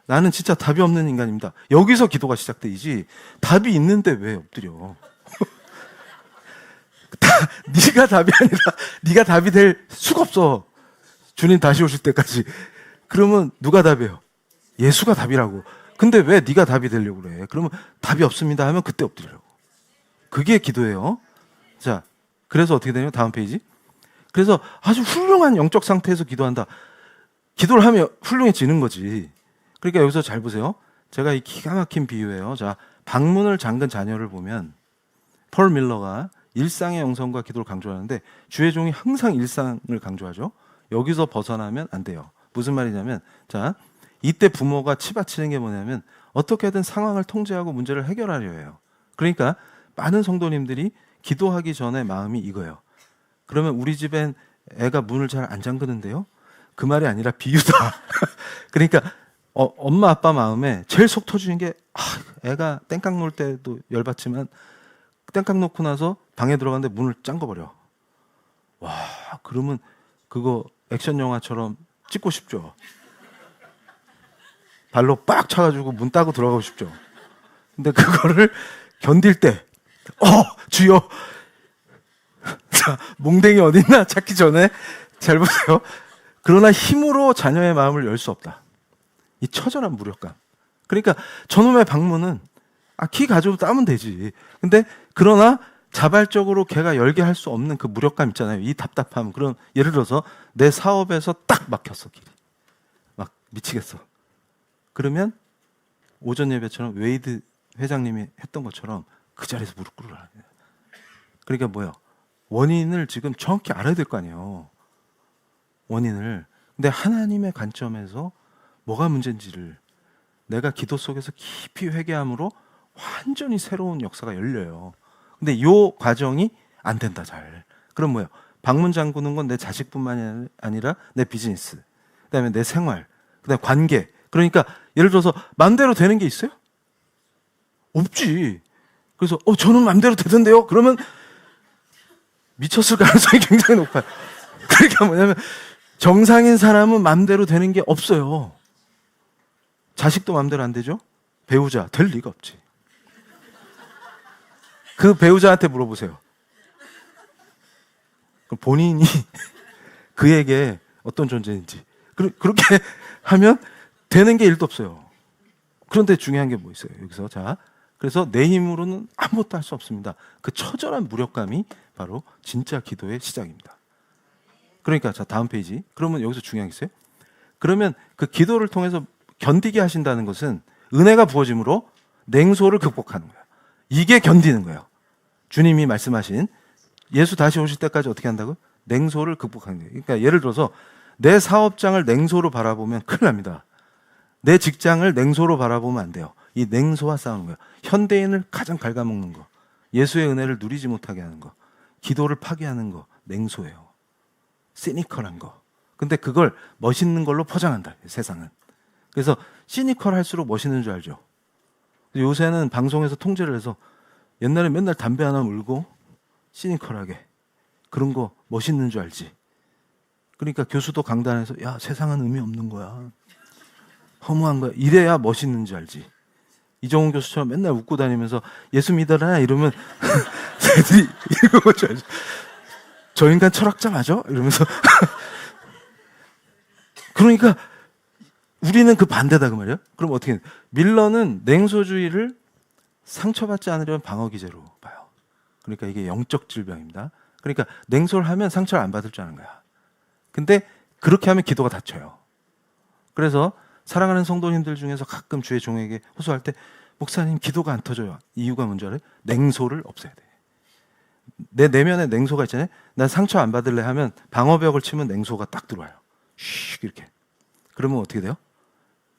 나는 진짜 답이 없는 인간입니다. 여기서 기도가 시작되지. 답이 있는데 왜 엎드려? 네가 답이 아니라 네가 답이 될 수가 없어. 주님 다시 오실 때까지. 그러면 누가 답이에요? 예수가 답이라고. 근데 왜 네가 답이 되려고 그래? 그러면 답이 없습니다 하면 그때 엎드리라고. 그게 기도예요. 자, 그래서 어떻게 되냐면 다음 페이지. 그래서 아주 훌륭한 영적 상태에서 기도한다. 기도를 하면 훌륭해지는 거지. 그러니까 여기서 잘 보세요. 제가 이 기가 막힌 비유예요. 자, 방문을 잠근 자녀를 보면 폴 밀러가 일상의 영성과 기도를 강조하는데 주의 종이 항상 일상을 강조하죠. 여기서 벗어나면 안 돼요. 무슨 말이냐면 자, 이때 부모가 치받치는 게 뭐냐면 어떻게든 상황을 통제하고 문제를 해결하려 해요. 그러니까 많은 성도님들이 기도하기 전에 마음이 이거예요. 그러면 우리 집엔 애가 문을 잘 안 잠그는데요? 그 말이 아니라 비유다. 그러니까 엄마 아빠 마음에 제일 속 터지는 게 애가 땡깡 놓을 때도 열받지만 땡깡 놓고 나서 방에 들어갔는데 문을 잠궈버려. 와, 그러면 그거 액션 영화처럼 찍고 싶죠. 발로 빡 차가지고 문 따고 들어가고 싶죠. 근데 그거를 견딜 때 주여. 자, 몽댕이 어딨나 찾기 전에 잘 보세요. 그러나 힘으로 자녀의 마음을 열 수 없다. 이 처절한 무력감. 그러니까 저놈의 방문은 키 가지고 따면 되지. 근데 그러나 자발적으로 걔가 열게 할 수 없는 그 무력감 있잖아요. 이 답답함. 그럼 예를 들어서 내 사업에서 딱 막혔어 길이. 막 미치겠어. 그러면 오전 예배처럼 웨이드 회장님이 했던 것처럼 그 자리에서 무릎 꿇으라. 그러니까 뭐예요? 원인을 지금 정확히 알아야 될 거 아니에요. 원인을. 근데 하나님의 관점에서 뭐가 문제인지를 내가 기도 속에서 깊이 회개함으로 완전히 새로운 역사가 열려요. 근데 이 과정이 안 된다 잘. 그럼 뭐예요? 방문 잠그는 건 내 자식뿐만이 아니라 내 비즈니스, 그다음에 내 생활, 그다음에 관계, 그러니까 예를 들어서 마음대로 되는 게 있어요? 없지. 그래서 저는 마음대로 되던데요? 그러면 미쳤을 가능성이 굉장히 높아요. 그러니까 뭐냐면 정상인 사람은 마음대로 되는 게 없어요. 자식도 마음대로 안 되죠? 배우자 될 리가 없지. 그 배우자한테 물어보세요. 그럼 본인이 그에게 어떤 존재인지. 그렇게 하면 되는 게 일도 없어요. 그런데 중요한 게 뭐 있어요? 여기서 자, 그래서 내 힘으로는 아무것도 할 수 없습니다. 그 처절한 무력감이 바로 진짜 기도의 시작입니다. 그러니까 자, 다음 페이지. 그러면 여기서 중요한 게 있어요. 그러면 그 기도를 통해서 견디게 하신다는 것은 은혜가 부어짐으로 냉소를 극복하는 거예요. 이게 견디는 거예요. 주님이 말씀하신 예수 다시 오실 때까지 어떻게 한다고요? 냉소를 극복하는 거예요. 그러니까 예를 들어서 내 사업장을 냉소로 바라보면 큰일 납니다. 내 직장을 냉소로 바라보면 안 돼요. 이 냉소와 싸우는 거예요. 현대인을 가장 갉아먹는 거, 예수의 은혜를 누리지 못하게 하는 거, 기도를 파괴하는 거, 냉소예요. 시니컬한 거. 근데 그걸 멋있는 걸로 포장한다, 세상은. 그래서 시니컬할수록 멋있는 줄 알죠? 요새는 방송에서 통제를 해서 옛날에 맨날 담배 하나 물고 시니컬하게 그런 거 멋있는 줄 알지. 그러니까 교수도 강단에서 야, 세상은 의미 없는 거야. 허무한 거야. 이래야 멋있는 줄 알지. 이정훈 교수처럼 맨날 웃고 다니면서 예수 믿어라 이러면 애들이 이러고 줄 알지. 저 인간 철학자 맞아? 이러면서 그러니까 우리는 그 반대다 그 말이에요. 그럼 어떻게 해요? 밀러는 냉소주의를 상처받지 않으려면 방어 기제로 봐요. 그러니까 이게 영적 질병입니다. 그러니까 냉소를 하면 상처를 안 받을 줄 아는 거야. 근데 그렇게 하면 기도가 닫혀요. 그래서 사랑하는 성도님들 중에서 가끔 주의 종에게 호소할 때 목사님 기도가 안 터져요. 이유가 뭔지 알아요? 냉소를 없애야 돼. 내 내면에 냉소가 있잖아요. 난 상처 안 받을래 하면 방어벽을 치면 냉소가 딱 들어와요. 슉 이렇게. 그러면 어떻게 돼요?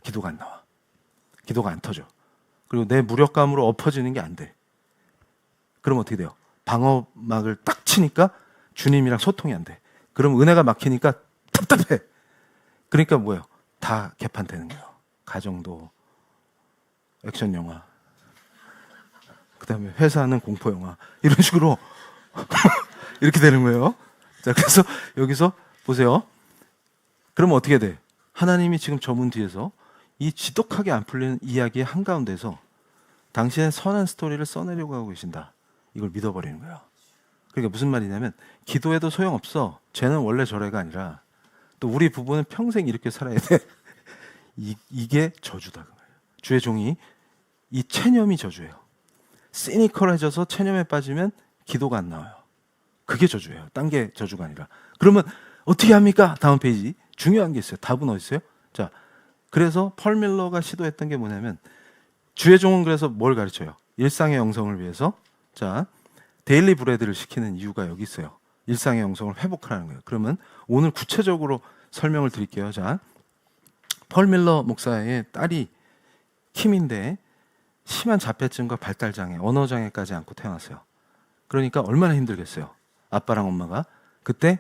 기도가 안 나와. 기도가 안 터져. 그리고 내 무력감으로 엎어지는 게 안 돼. 그럼 어떻게 돼요? 방어막을 딱 치니까 주님이랑 소통이 안 돼. 그럼 은혜가 막히니까 답답해. 그러니까 뭐예요? 다 개판되는 거예요. 가정도, 액션 영화, 그 다음에 회사는 공포 영화, 이런 식으로 이렇게 되는 거예요. 자, 그래서 여기서 보세요. 그러면 어떻게 돼? 하나님이 지금 저 문 뒤에서 이 지독하게 안 풀리는 이야기의 한가운데서 당신의 선한 스토리를 써내려고 하고 계신다. 이걸 믿어버리는 거예요. 그러니까 무슨 말이냐면 기도해도 소용없어. 쟤는 원래 저래가 아니라 또 우리 부부는 평생 이렇게 살아야 돼. 이게 저주다. 주의 종이 이 체념이 저주예요. 시니컬해져서 체념에 빠지면 기도가 안 나와요. 그게 저주예요. 딴 게 저주가 아니라. 그러면 어떻게 합니까? 다음 페이지. 중요한 게 있어요. 답은 어디 있어요? 자, 그래서 펄 밀러가 시도했던 게 뭐냐면 주의 종은 그래서 뭘 가르쳐요? 일상의 영성을 위해서 자 데일리 브레드를 시키는 이유가 여기 있어요. 일상의 영성을 회복하라는 거예요. 그러면 오늘 구체적으로 설명을 드릴게요. 자, 펄 밀러 목사의 딸이 킴인데 심한 자폐증과 발달장애, 언어장애까지 안고 태어났어요. 그러니까 얼마나 힘들겠어요. 아빠랑 엄마가. 그때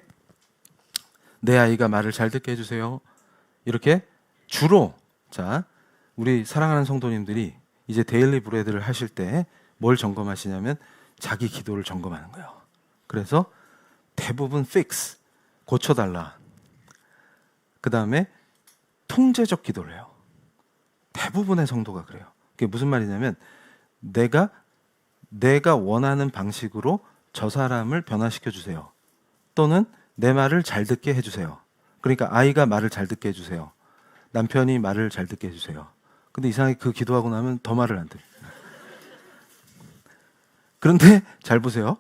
내 아이가 말을 잘 듣게 해주세요. 이렇게 주로 자 우리 사랑하는 성도님들이 이제 데일리 브레드를 하실 때 뭘 점검하시냐면 자기 기도를 점검하는 거예요. 그래서 대부분 fix, 고쳐달라. 그 다음에 통제적 기도를 해요. 대부분의 성도가 그래요. 그게 무슨 말이냐면 내가 원하는 방식으로 저 사람을 변화시켜 주세요. 또는 내 말을 잘 듣게 해주세요. 그러니까 아이가 말을 잘 듣게 해주세요. 남편이 말을 잘 듣게 해주세요. 근데 이상하게 그 기도하고 나면 더 말을 안 들어요. 그런데 잘 보세요.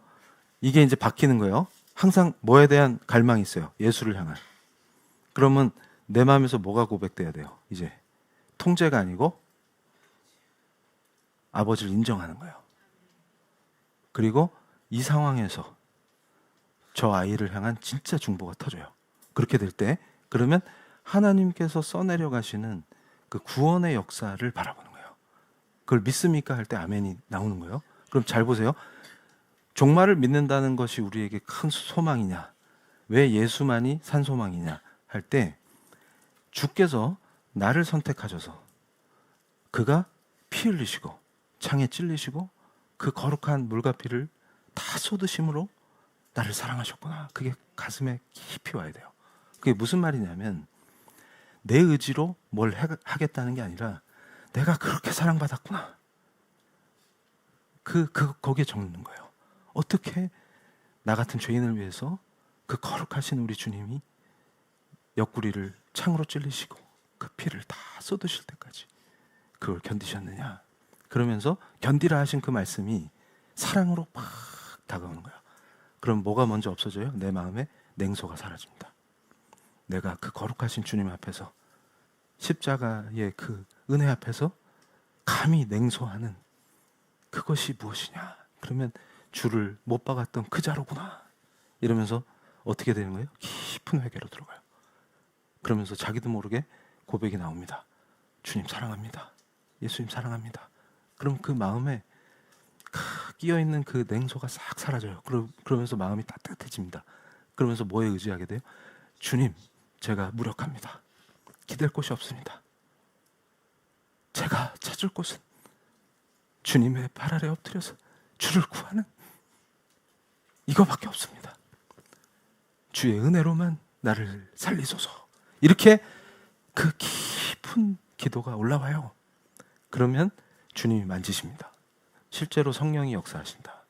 이게 이제 바뀌는 거예요. 항상 뭐에 대한 갈망이 있어요. 예수를 향한. 그러면 내 마음에서 뭐가 고백돼야 돼요? 이제 통제가 아니고 아버지를 인정하는 거예요. 그리고 이 상황에서 저 아이를 향한 진짜 중보가 터져요. 그렇게 될 때 그러면 하나님께서 써내려 가시는 그 구원의 역사를 바라보는 거예요. 그걸 믿습니까? 할 때 아멘이 나오는 거예요. 그럼 잘 보세요. 종말을 믿는다는 것이 우리에게 큰 소망이냐? 왜 예수만이 산 소망이냐? 할 때 주께서 나를 선택하셔서 그가 피 흘리시고 창에 찔리시고 그 거룩한 물과 피를 다 쏟으심으로 나를 사랑하셨구나. 그게 가슴에 깊이 와야 돼요. 그게 무슨 말이냐면 내 의지로 뭘 하겠다는 게 아니라 내가 그렇게 사랑받았구나. 거기에 적는 거예요. 어떻게 나 같은 죄인을 위해서 그 거룩하신 우리 주님이 옆구리를 창으로 찔리시고 그 피를 다 쏟으실 때까지 그걸 견디셨느냐. 그러면서 견디라 하신 그 말씀이 사랑으로 막 다가오는 거야. 그럼 뭐가 먼저 없어져요? 내 마음에 냉소가 사라집니다. 내가 그 거룩하신 주님 앞에서 십자가의 그 은혜 앞에서 감히 냉소하는 그것이 무엇이냐. 그러면 주를 못 박았던 그 자로구나. 이러면서 어떻게 되는 거예요? 깊은 회개로 들어가요. 그러면서 자기도 모르게 고백이 나옵니다. 주님 사랑합니다. 예수님 사랑합니다. 그럼 그 마음에 끼어있는 그 냉소가 싹 사라져요. 그러면서 마음이 따뜻해집니다. 그러면서 뭐에 의지하게 돼요? 주님, 제가 무력합니다. 기댈 곳이 없습니다. 제가 찾을 곳은 주님의 발 아래 엎드려서 주를 구하는 이거밖에 없습니다. 주의 은혜로만 나를 살리소서. 이렇게 그 깊은 기도가 올라와요. 그러면 주님이 만지십니다. 실제로 성령이 역사하신다.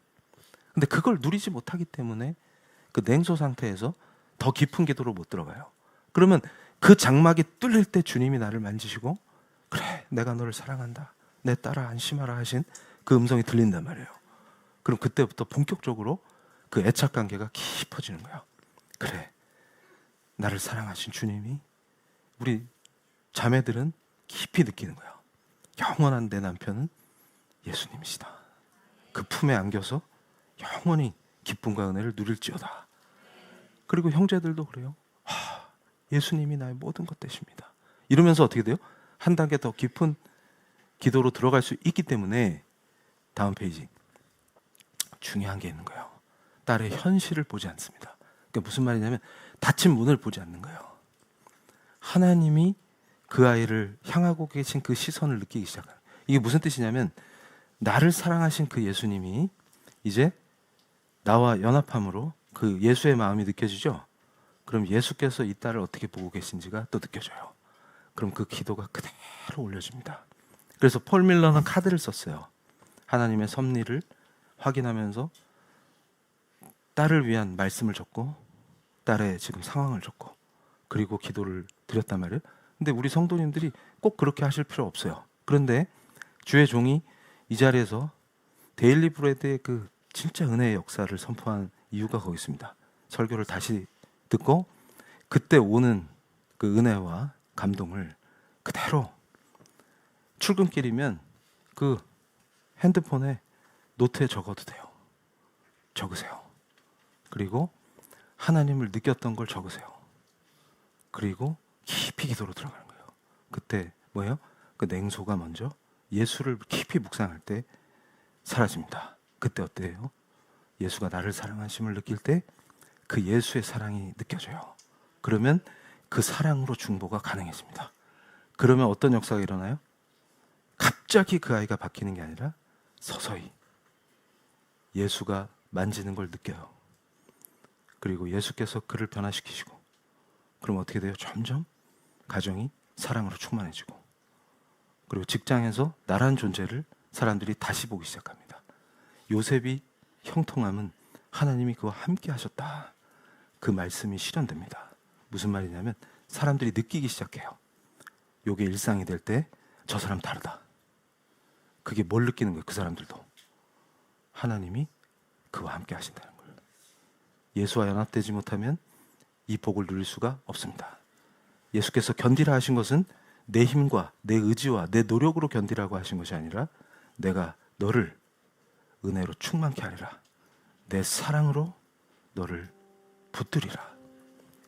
근데 그걸 누리지 못하기 때문에 그 냉소 상태에서 더 깊은 기도로 못 들어가요. 그러면 그 장막이 뚫릴 때 주님이 나를 만지시고 그래, 내가 너를 사랑한다. 내 딸아 안심하라 하신 그 음성이 들린단 말이에요. 그럼 그때부터 본격적으로 그 애착 관계가 깊어지는 거예요. 그래, 나를 사랑하신 주님이 우리 자매들은 깊이 느끼는 거예요. 영원한 내 남편은 예수님이시다. 그 품에 안겨서 영원히 기쁨과 은혜를 누릴지어다. 그리고 형제들도 그래요. 예수님이 나의 모든 것 되십니다. 이러면서 어떻게 돼요? 한 단계 더 깊은 기도로 들어갈 수 있기 때문에 다음 페이지 중요한 게 있는 거예요. 딸의 현실을 보지 않습니다. 그러니까 무슨 말이냐면 닫힌 문을 보지 않는 거예요. 하나님이 그 아이를 향하고 계신 그 시선을 느끼기 시작해요. 이게 무슨 뜻이냐면 나를 사랑하신 그 예수님이 이제 나와 연합함으로 그 예수의 마음이 느껴지죠. 그럼 예수께서 이 딸을 어떻게 보고 계신지가 또 느껴져요. 그럼 그 기도가 그대로 올려집니다. 그래서 폴 밀러는 카드를 썼어요. 하나님의 섭리를 확인하면서 딸을 위한 말씀을 적고 딸의 지금 상황을 적고 그리고 기도를 드렸단 말이에요. 근데 우리 성도님들이 꼭 그렇게 하실 필요 없어요. 그런데 주의 종이 이 자리에서 데일리 브레드의 그 진짜 은혜의 역사를 선포한 이유가 거기 있습니다. 설교를 다시 듣고 그때 오는 그 은혜와 감동을 그대로 출근길이면 그 핸드폰에 노트에 적어도 돼요. 적으세요. 그리고 하나님을 느꼈던 걸 적으세요. 그리고 깊이 기도로 들어가는 거예요. 그때 뭐예요? 그 냉소가 먼저 예수를 깊이 묵상할 때 사라집니다. 그때 어때요? 예수가 나를 사랑하심을 느낄 때 그 예수의 사랑이 느껴져요. 그러면 그 사랑으로 중보가 가능해집니다. 그러면 어떤 역사가 일어나요? 갑자기 그 아이가 바뀌는 게 아니라 서서히 예수가 만지는 걸 느껴요. 그리고 예수께서 그를 변화시키시고 그럼 어떻게 돼요? 점점 가정이 사랑으로 충만해지고 그리고 직장에서 나란 존재를 사람들이 다시 보기 시작합니다. 요셉이 형통함은 하나님이 그와 함께 하셨다. 그 말씀이 실현됩니다. 무슨 말이냐면 사람들이 느끼기 시작해요. 요게 일상이 될 때 저 사람 다르다. 그게 뭘 느끼는 거예요? 그 사람들도 하나님이 그와 함께 하신다는 거예요. 예수와 연합되지 못하면 이 복을 누릴 수가 없습니다. 예수께서 견디라 하신 것은 내 힘과 내 의지와 내 노력으로 견디라고 하신 것이 아니라 내가 너를 은혜로 충만케 하리라. 내 사랑으로 너를 붙들이라.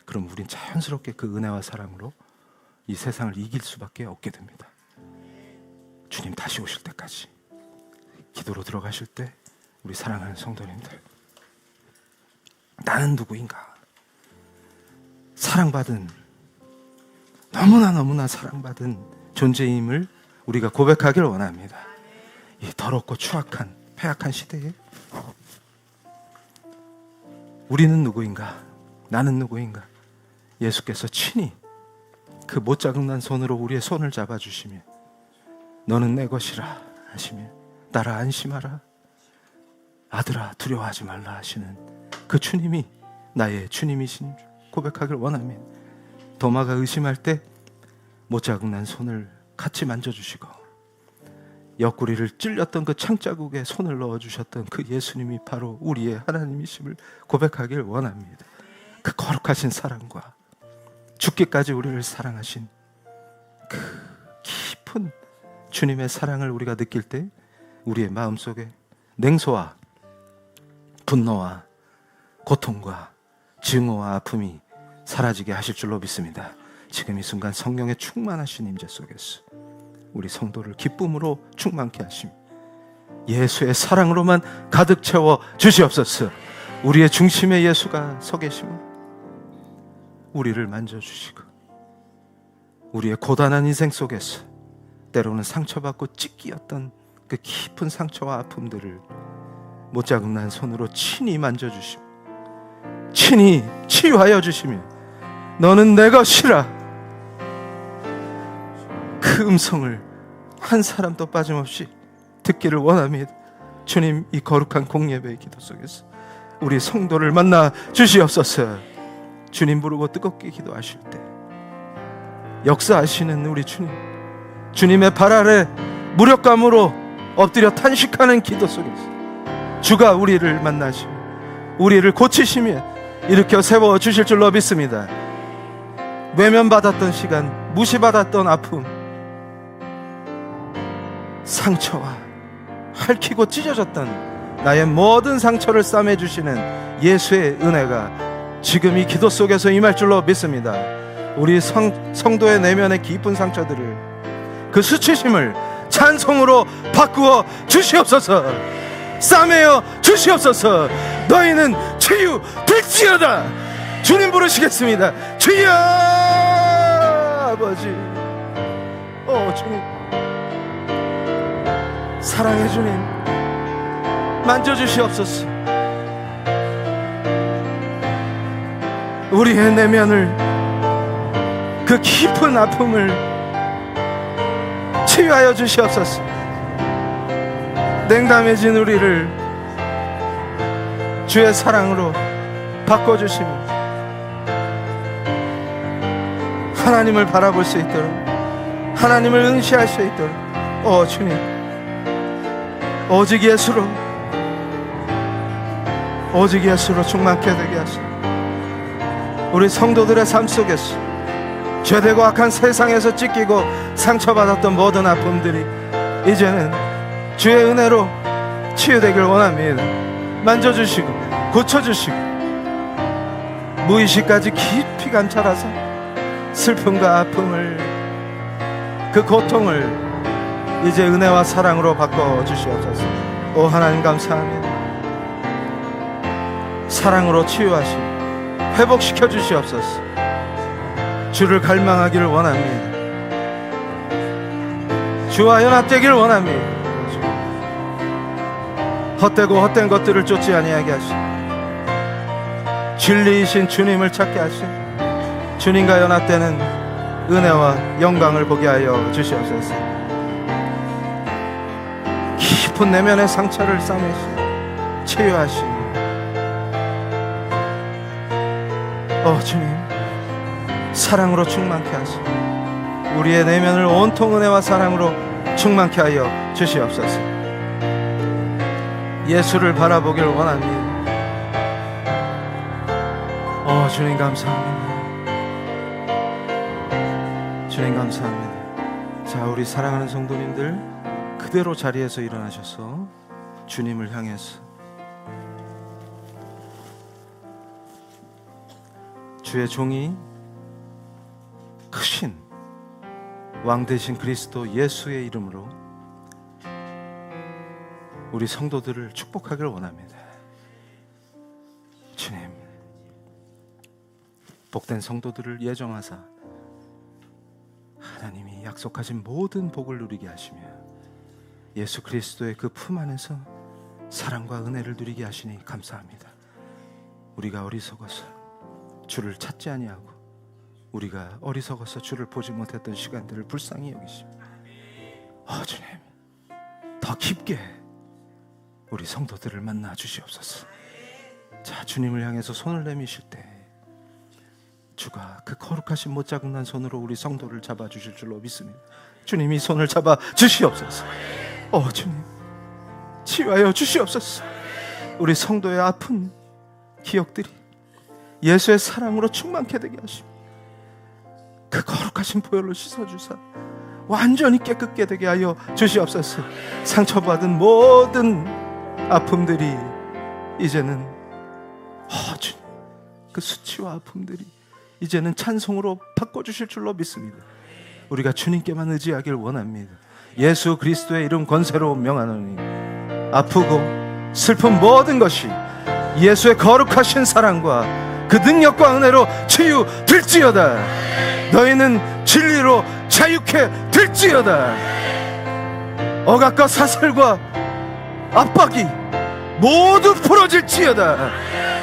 그럼 우린 자연스럽게 그 은혜와 사랑으로 이 세상을 이길 수밖에 없게 됩니다. 주님 다시 오실 때까지 기도로 들어가실 때 우리 사랑하는 성도님들, 나는 누구인가? 사랑받은 너무나 사랑받은 존재임을 우리가 고백하기를 원합니다. 이 더럽고 추악한 패악한 시대에 우리는 누구인가? 나는 누구인가? 예수께서 친히 그 못자국난 손으로 우리의 손을 잡아주시며 너는 내 것이라 하시며 따라 안심하라, 아들아 두려워하지 말라 하시는 그 주님이 나의 주님이신 줄 고백하길 원합니다. 도마가 의심할 때 못자국난 손을 같이 만져주시고 옆구리를 찔렸던 그 창자국에 손을 넣어주셨던 그 예수님이 바로 우리의 하나님이심을 고백하길 원합니다. 그 거룩하신 사랑과 죽기까지 우리를 사랑하신 그 깊은 주님의 사랑을 우리가 느낄 때 우리의 마음속에 냉소와 분노와 고통과 증오와 아픔이 사라지게 하실 줄로 믿습니다. 지금 이 순간 성령의 충만하신 임재 속에서 우리 성도를 기쁨으로 충만케 하심, 예수의 사랑으로만 가득 채워 주시옵소서. 우리의 중심에 예수가 서 계시면 우리를 만져주시고 우리의 고단한 인생 속에서 때로는 상처받고 찢기었던 그 깊은 상처와 아픔들을 못자국난 손으로 친히 만져주시고 친히 치유하여 주시며 너는 내 것이라 그 음성을 한 사람도 빠짐없이 듣기를 원합니다. 주님, 이 거룩한 공예배의 기도 속에서 우리 성도를 만나 주시옵소서. 주님 부르고 뜨겁게 기도하실 때 역사하시는 우리 주님, 주님의 발 아래 무력감으로 엎드려 탄식하는 기도 속에서 주가 우리를 만나시며 우리를 고치시며 일으켜 세워 주실 줄로 믿습니다. 외면받았던 시간, 무시받았던 아픔, 상처와 핥히고 찢어졌던 나의 모든 상처를 싸매주시는 예수의 은혜가 지금 이 기도 속에서 임할 줄로 믿습니다. 우리 성도의 내면의 깊은 상처들을, 그 수치심을 찬송으로 바꾸어 주시옵소서. 싸매어 주시옵소서. 너희는 치유될지어다. 주님 부르시겠습니다. 주여 아버지, 주님, 사랑의 주님, 만져주시옵소서. 우리의 내면을, 그 깊은 아픔을 치유하여 주시옵소서. 냉담해진 우리를 주의 사랑으로 바꿔주시며 하나님을 바라볼 수 있도록, 하나님을 응시할 수 있도록, 주님, 오직 예수로 충만케 되게 하시고 우리 성도들의 삶 속에서 죄되고 악한 세상에서 찢기고 상처받았던 모든 아픔들이 이제는 주의 은혜로 치유되길 원합니다. 만져주시고 고쳐주시고 무의식까지 깊이 감찰하사 슬픔과 아픔을, 그 고통을 이제 은혜와 사랑으로 바꿔주시옵소서. 오 하나님, 감사합니다. 사랑으로 치유하시고 회복시켜 주시옵소서. 주를 갈망하기를 원합니다. 주와 연합되기를 원합니다. 헛되고 헛된 것들을 쫓지 아니하게 하시고 진리이신 주님을 찾게 하시고 주님과 연합되는 은혜와 영광을 보게 하여 주시옵소서. 깊은 내면의 상처를 싸매시고 치유하시고 주님, 사랑으로 충만케 하시고 우리의 내면을 온통 은혜와 사랑으로 충만케 하여 주시옵소서. 예수를 바라보길 원합니다. 주님 감사합니다. 주님 감사합니다. 자, 우리 사랑하는 성도님들 그대로 자리에서 일어나셔서 주님을 향해서 주의 종이 크신 왕 되신 그리스도 예수의 이름으로 우리 성도들을 축복하기를 원합니다. 주님, 복된 성도들을 예정하사 하나님이 약속하신 모든 복을 누리게 하시며 예수 그리스도의 그 품 안에서 사랑과 은혜를 누리게 하시니 감사합니다. 우리가 어리석어서 주를 찾지 아니하고 우리가 어리석어서 주를 보지 못했던 시간들을 불쌍히 여기시며 주님 더 깊게 우리 성도들을 만나 주시옵소서. 자, 주님을 향해서 손을 내미실 때 주가 그 거룩하신 못자국난 손으로 우리 성도를 잡아주실 줄로 믿습니다. 주님이 손을 잡아 주시옵소서. 주님 치유하여 주시옵소서. 우리 성도의 아픈 기억들이 예수의 사랑으로 충만케 되게 하시고 그 거룩하신 보혈로 씻어주사 완전히 깨끗게 되게 하여 주시옵소서. 상처받은 모든 아픔들이 이제는 주님 그 수치와 아픔들이 이제는 찬송으로 바꿔주실 줄로 믿습니다. 우리가 주님께만 의지하길 원합니다. 예수 그리스도의 이름 권세로 명하노니 아프고 슬픈 모든 것이 예수의 거룩하신 사랑과 그 능력과 은혜로 치유될지어다. 너희는 진리로 자유케 될지어다. 억압과 사슬과 압박이 모두 풀어질지어다.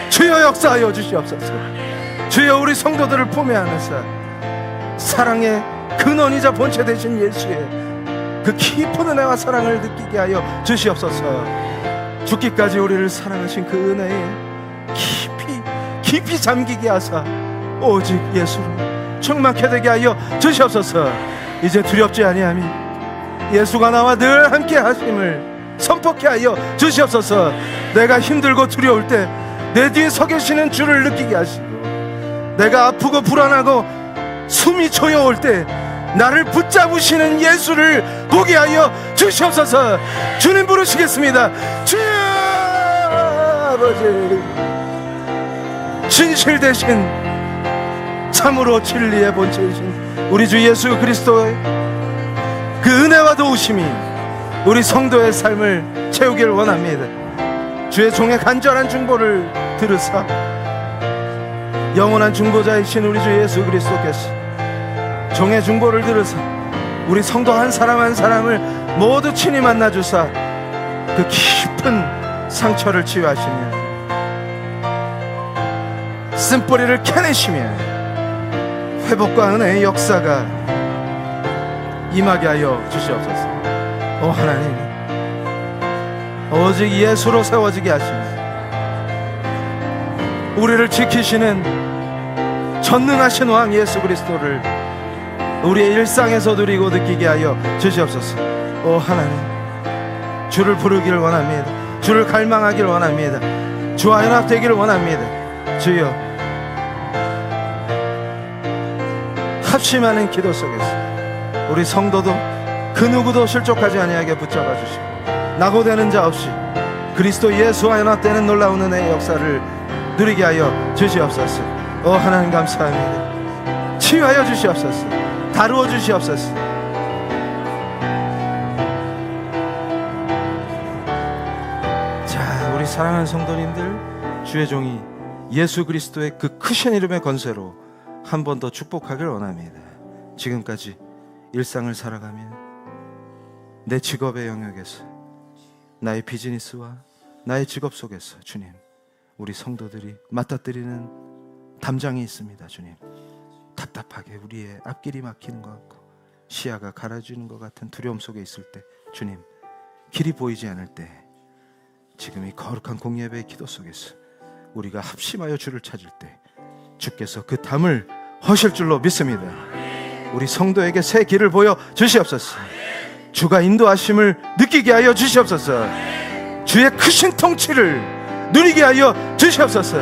주여 역사하여 주시옵소서. 주여 우리 성도들을 품에 안으사 사랑의 근원이자 본체 되신 예수의 그 깊은 은혜와 사랑을 느끼게 하여 주시옵소서. 죽기까지 우리를 사랑하신 그 은혜에 깊이 잠기게 하사 오직 예수로 충만케 되게 하여 주시옵소서. 이제 두렵지 아니하니 예수가 나와 늘 함께 하심을 선포케 하여 주시옵소서. 내가 힘들고 두려울 때 내 뒤에 서 계시는 주를 느끼게 하시고 내가 아프고 불안하고 숨이 조여올 때 나를 붙잡으시는 예수를 보게 하여 주시옵소서. 주님 부르시겠습니다. 주여 아버지, 진실 대신 참으로 진리의 본체이신 우리 주 예수 그리스도의 그 은혜와 도우심이 우리 성도의 삶을 채우기를 원합니다. 주의 종의 간절한 중보를 들으사 영원한 중보자이신 우리 주 예수 그리스도께서 종의 중보를 들으사 우리 성도 한 사람 한 사람을 모두 친히 만나 주사 그 깊은 상처를 치유하시며 쓴뿌리를 캐내시며 회복과 은혜의 역사가 임하게 하여 주시옵소서. 하나님, 오직 예수로 세워지게 하시며 우리를 지키시는 전능하신 왕 예수 그리스도를 우리의 일상에서 누리고 느끼게 하여 주시옵소서. 하나님, 주를 부르기를 원합니다. 주를 갈망하기를 원합니다. 주와 연합되기를 원합니다. 주여, 합심하는 기도 속에서 우리 성도도 그 누구도 실족하지 아니하게 붙잡아 주시고 낙오되는 자 없이 그리스도 예수와 연합되는 놀라운 은혜의 역사를 누리게 하여 주시옵소서. 하나님 감사합니다. 치유하여 주시옵소서. 다루어 주시옵소서. 자, 우리 사랑하는 성도님들, 주의 종이 예수 그리스도의 그 크신 이름의 권세로 한 번 더 축복하길 원합니다. 지금까지 일상을 살아가며 내 직업의 영역에서 나의 비즈니스와 나의 직업 속에서 주님, 우리 성도들이 맞닥뜨리는 담장이 있습니다. 주님, 답답하게 우리의 앞길이 막히는 것 같고 시야가 가려지는 것 같은 두려움 속에 있을 때 주님, 길이 보이지 않을 때 지금 이 거룩한 공예배의 기도 속에서 우리가 합심하여 주를 찾을 때 주께서 그 담을 허실 줄로 믿습니다. 우리 성도에게 새 길을 보여 주시옵소서. 주가 인도하심을 느끼게 하여 주시옵소서. 주의 크신 통치를 누리게 하여 주시옵소서.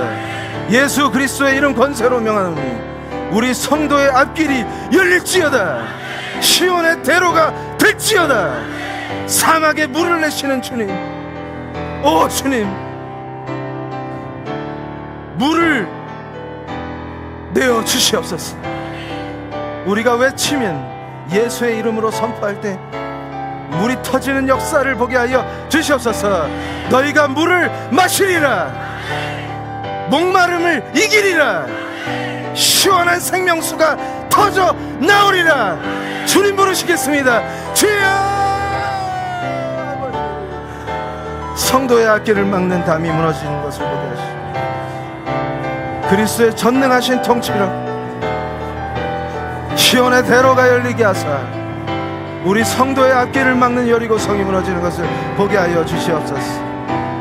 예수 그리스도의 이름 권세로 명하노니 우리 성도의 앞길이 열릴지어다. 시온의 대로가 될지어다. 사막에 물을 내시는 주님, 주님, 물을 내어 주시옵소서. 우리가 외치면 예수의 이름으로 선포할 때 물이 터지는 역사를 보게 하여 주시옵소서. 너희가 물을 마시리라. 목마름을 이기리라. 시원한 생명수가 터져 나오리라. 주님 부르시겠습니다. 주여! 성도의 앞길을 막는 담이 무너지는 것을 보게 하시고 그리스도의 전능하신 통치로 시온의 대로가 열리게 하사 우리 성도의 앞길을 막는 여리고성이 무너지는 것을 보게 하여 주시옵소서.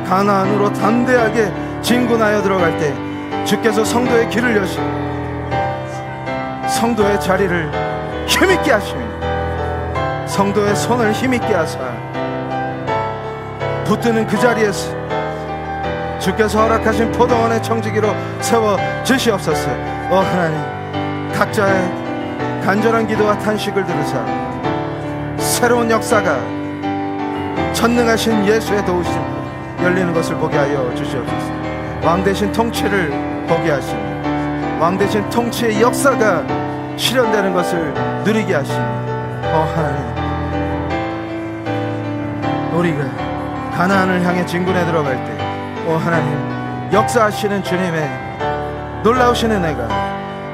가나안으로 담대하게 진군하여 들어갈 때 주께서 성도의 길을 여시고 성도의 자리를 힘있게 하시며 성도의 손을 힘있게 하사 붙드는 그 자리에서 주께서 허락하신 포도원의 청지기로 세워 주시옵소서. 하나님, 각자의 간절한 기도와 탄식을 들으사 새로운 역사가 전능하신 예수의 도우심 열리는 것을 보게 하여 주시옵소서. 왕되신 통치를 보게 하시며 왕되신 통치의 역사가 실현되는 것을 누리게 하시며 하나님, 우리가 가나안을 향해 진군에 들어갈 때 하나님, 역사하시는 주님의 놀라우신 은혜가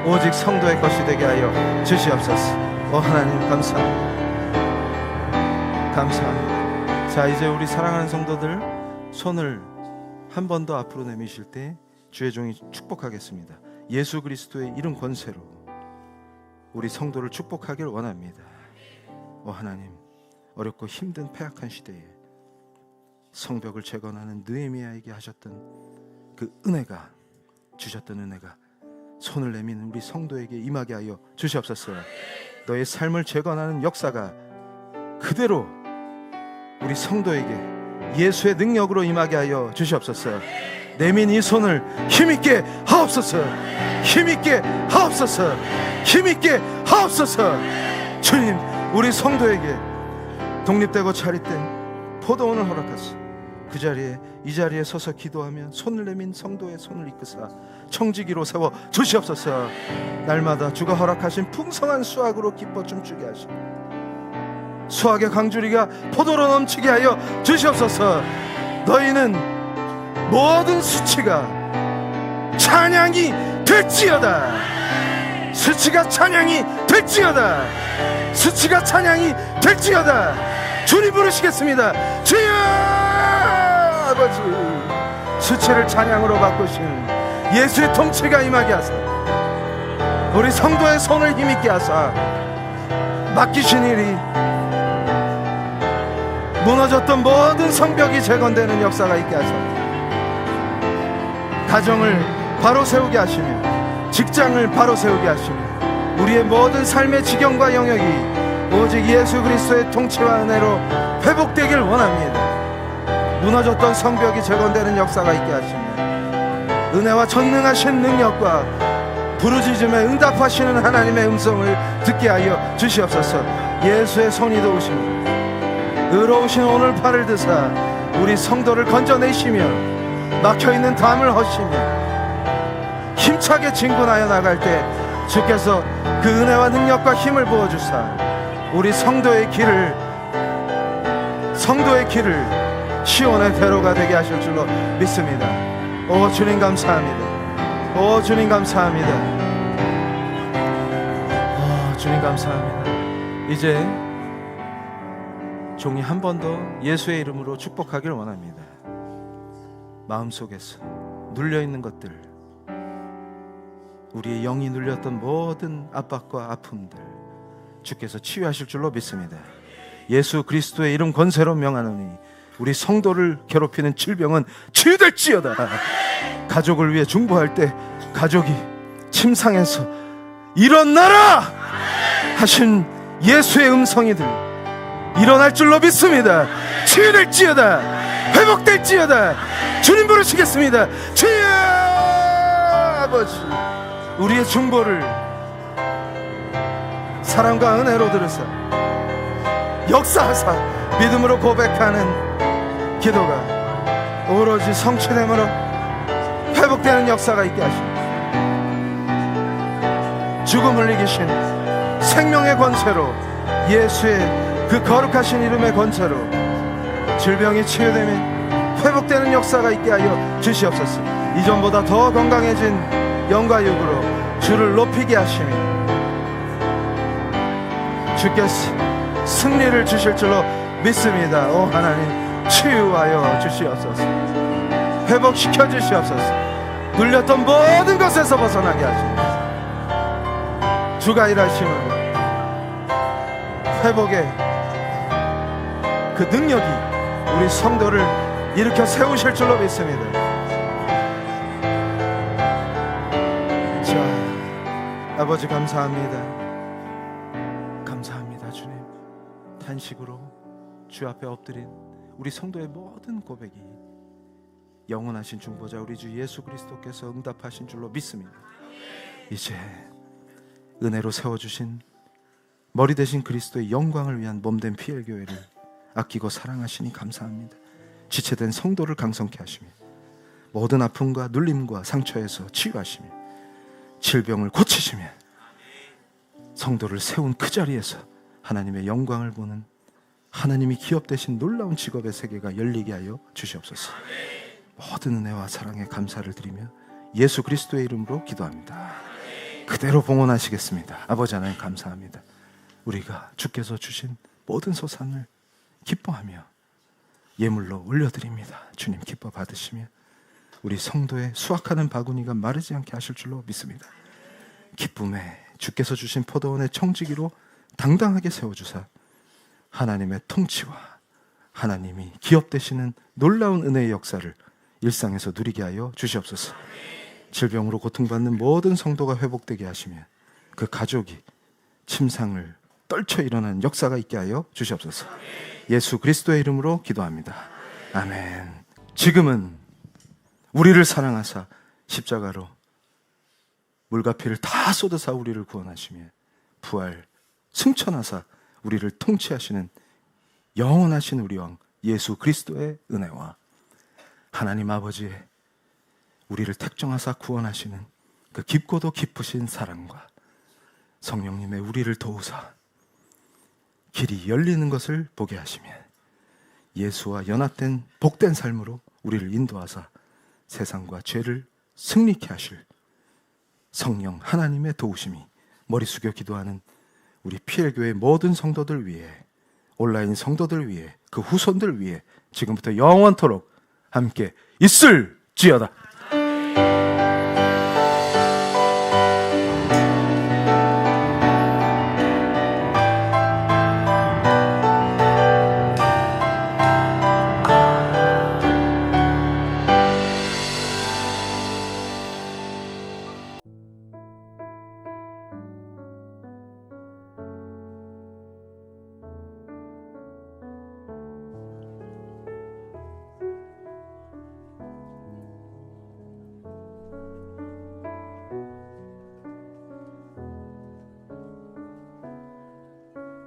오직 성도의 것이 되게 하여 주시옵소서. 하나님, 감사합니다. 감사합니다. 자, 이제 우리 사랑하는 성도들 손을 한 번 더 앞으로 내미실 때 주의 종이 축복하겠습니다. 예수 그리스도의 이름 권세로 우리 성도를 축복하길 원합니다. 하나님, 어렵고 힘든 패악한 시대에 성벽을 재건하는 느헤미야에게 하셨던 그 은혜가, 주셨던 은혜가 손을 내미는 우리 성도에게 임하게 하여 주시옵소서. 너의 삶을 재건하는 역사가 그대로 우리 성도에게 예수의 능력으로 임하게 하여 주시옵소서. 내민 이 손을 힘있게 하옵소서. 힘있게 하옵소서. 힘있게 하옵소서. 주님, 우리 성도에게 독립되고 차릿된 포도원을 허락하소. 그 자리에, 이 자리에 서서 기도하며 손을 내민 성도의 손을 이끄사 청지기로 세워 주시옵소서. 날마다 주가 허락하신 풍성한 수확으로 기뻐 춤추게 하시고 수확의 강주리가 포도로 넘치게 하여 주시옵소서. 너희는 모든 수치가 찬양이 될지어다. 수치가 찬양이 될지어다. 수치가 찬양이 될지어다. 주님 부르시겠습니다. 주여! 아버지, 수치를 찬양으로 바꾸시는 예수의 통치가 임하게 하사 우리 성도의 손을 힘있게 하사 맡기신 일이 무너졌던 모든 성벽이 재건되는 역사가 있게 하사 가정을 바로 세우게 하시며 직장을 바로 세우게 하시며 우리의 모든 삶의 지경과 영역이 오직 예수 그리스도의 통치와 은혜로 회복되길 원합니다. 무너졌던 성벽이 재건되는 역사가 있게 하시며 은혜와 전능하신 능력과 부르짖음에 응답하시는 하나님의 음성을 듣게 하여 주시옵소서. 예수의 손이 도우시며 의로우신 오늘 팔을 드사 우리 성도를 건져내시며 막혀있는 담을 허시며 힘차게 진군하여 나갈 때 주께서 그 은혜와 능력과 힘을 부어주사 우리 성도의 길을 시온의 대로가 되게 하실 줄로 믿습니다. 오 주님 감사합니다. 오 주님 감사합니다. 오 주님 감사합니다. 이제 종이 한 번 더 예수의 이름으로 축복하기를 원합니다. 마음속에서 눌려있는 것들, 우리의 영이 눌렸던 모든 압박과 아픔들 주께서 치유하실 줄로 믿습니다. 예수 그리스도의 이름 권세로 명하노니 우리 성도를 괴롭히는 질병은 치유될지어다. 가족을 위해 중보할 때 가족이 침상에서 일어나라 하신 예수의 음성이 일어날 줄로 믿습니다. 치유될지어다. 회복될지어다. 주님 부르시겠습니다. 주여! 아버지, 우리의 중보를 사랑과 은혜로 들으사 역사하사 믿음으로 고백하는 기도가 오로지 성취됨으로 회복되는 역사가 있게 하십니다. 죽음을 이기신 생명의 권세로 예수의 그 거룩하신 이름의 권세로 질병이 치유되며 회복되는 역사가 있게 하여 주시옵소서. 이전보다 더 건강해진 영과 육으로 주를 높이게 하시며 주께서 승리를 주실 줄로 믿습니다. 오 하나님, 치유하여 주시옵소서. 회복시켜 주시옵소서. 눌렸던 모든 것에서 벗어나게 하시옵소서. 주가 일하심으로 회복의 그 능력이 우리 성도를 일으켜 세우실 줄로 믿습니다. 자, 아버지 감사합니다. 감사합니다. 주님, 탄식으로 주 앞에 엎드린 우리 성도의 모든 고백이 영원하신 중보자 우리 주 예수 그리스도께서 응답하신 줄로 믿습니다. 이제 은혜로 세워주신 머리 대신 그리스도의 영광을 위한 몸된 PL교회를 아끼고 사랑하시니 감사합니다. 지체된 성도를 강성케 하시며 모든 아픔과 눌림과 상처에서 치유하시며 질병을 고치시며 성도를 세운 그 자리에서 하나님의 영광을 보는 하나님이 기업되신 놀라운 직업의 세계가 열리게 하여 주시옵소서. 모든 은혜와 사랑에 감사를 드리며 예수 그리스도의 이름으로 기도합니다. 그대로 봉헌하시겠습니다. 아버지 하나님 감사합니다. 우리가 주께서 주신 모든 소산을 기뻐하며 예물로 올려드립니다. 주님 기뻐 받으시며 우리 성도의 수확하는 바구니가 마르지 않게 하실 줄로 믿습니다. 기쁨에 주께서 주신 포도원의 청지기로 당당하게 세워주사 하나님의 통치와 하나님이 기업되시는 놀라운 은혜의 역사를 일상에서 누리게 하여 주시옵소서. 질병으로 고통받는 모든 성도가 회복되게 하시며 그 가족이 침상을 떨쳐 일어나는 역사가 있게 하여 주시옵소서. 예수 그리스도의 이름으로 기도합니다. 아멘. 지금은 우리를 사랑하사 십자가로 물과 피를 다 쏟아사 우리를 구원하시며 부활 승천하사 우리를 통치하시는 영원하신 우리 왕 예수 그리스도의 은혜와 하나님 아버지의 우리를 택정하사 구원하시는 그 깊고도 깊으신 사랑과 성령님의 우리를 도우사 길이 열리는 것을 보게 하시며 예수와 연합된 복된 삶으로 우리를 인도하사 세상과 죄를 승리케 하실 성령 하나님의 도우심이 머리 숙여 기도하는 우리 PL교회 모든 성도들 위해, 온라인 성도들 위해, 그 후손들 위해 지금부터 영원토록 함께 있을지어다.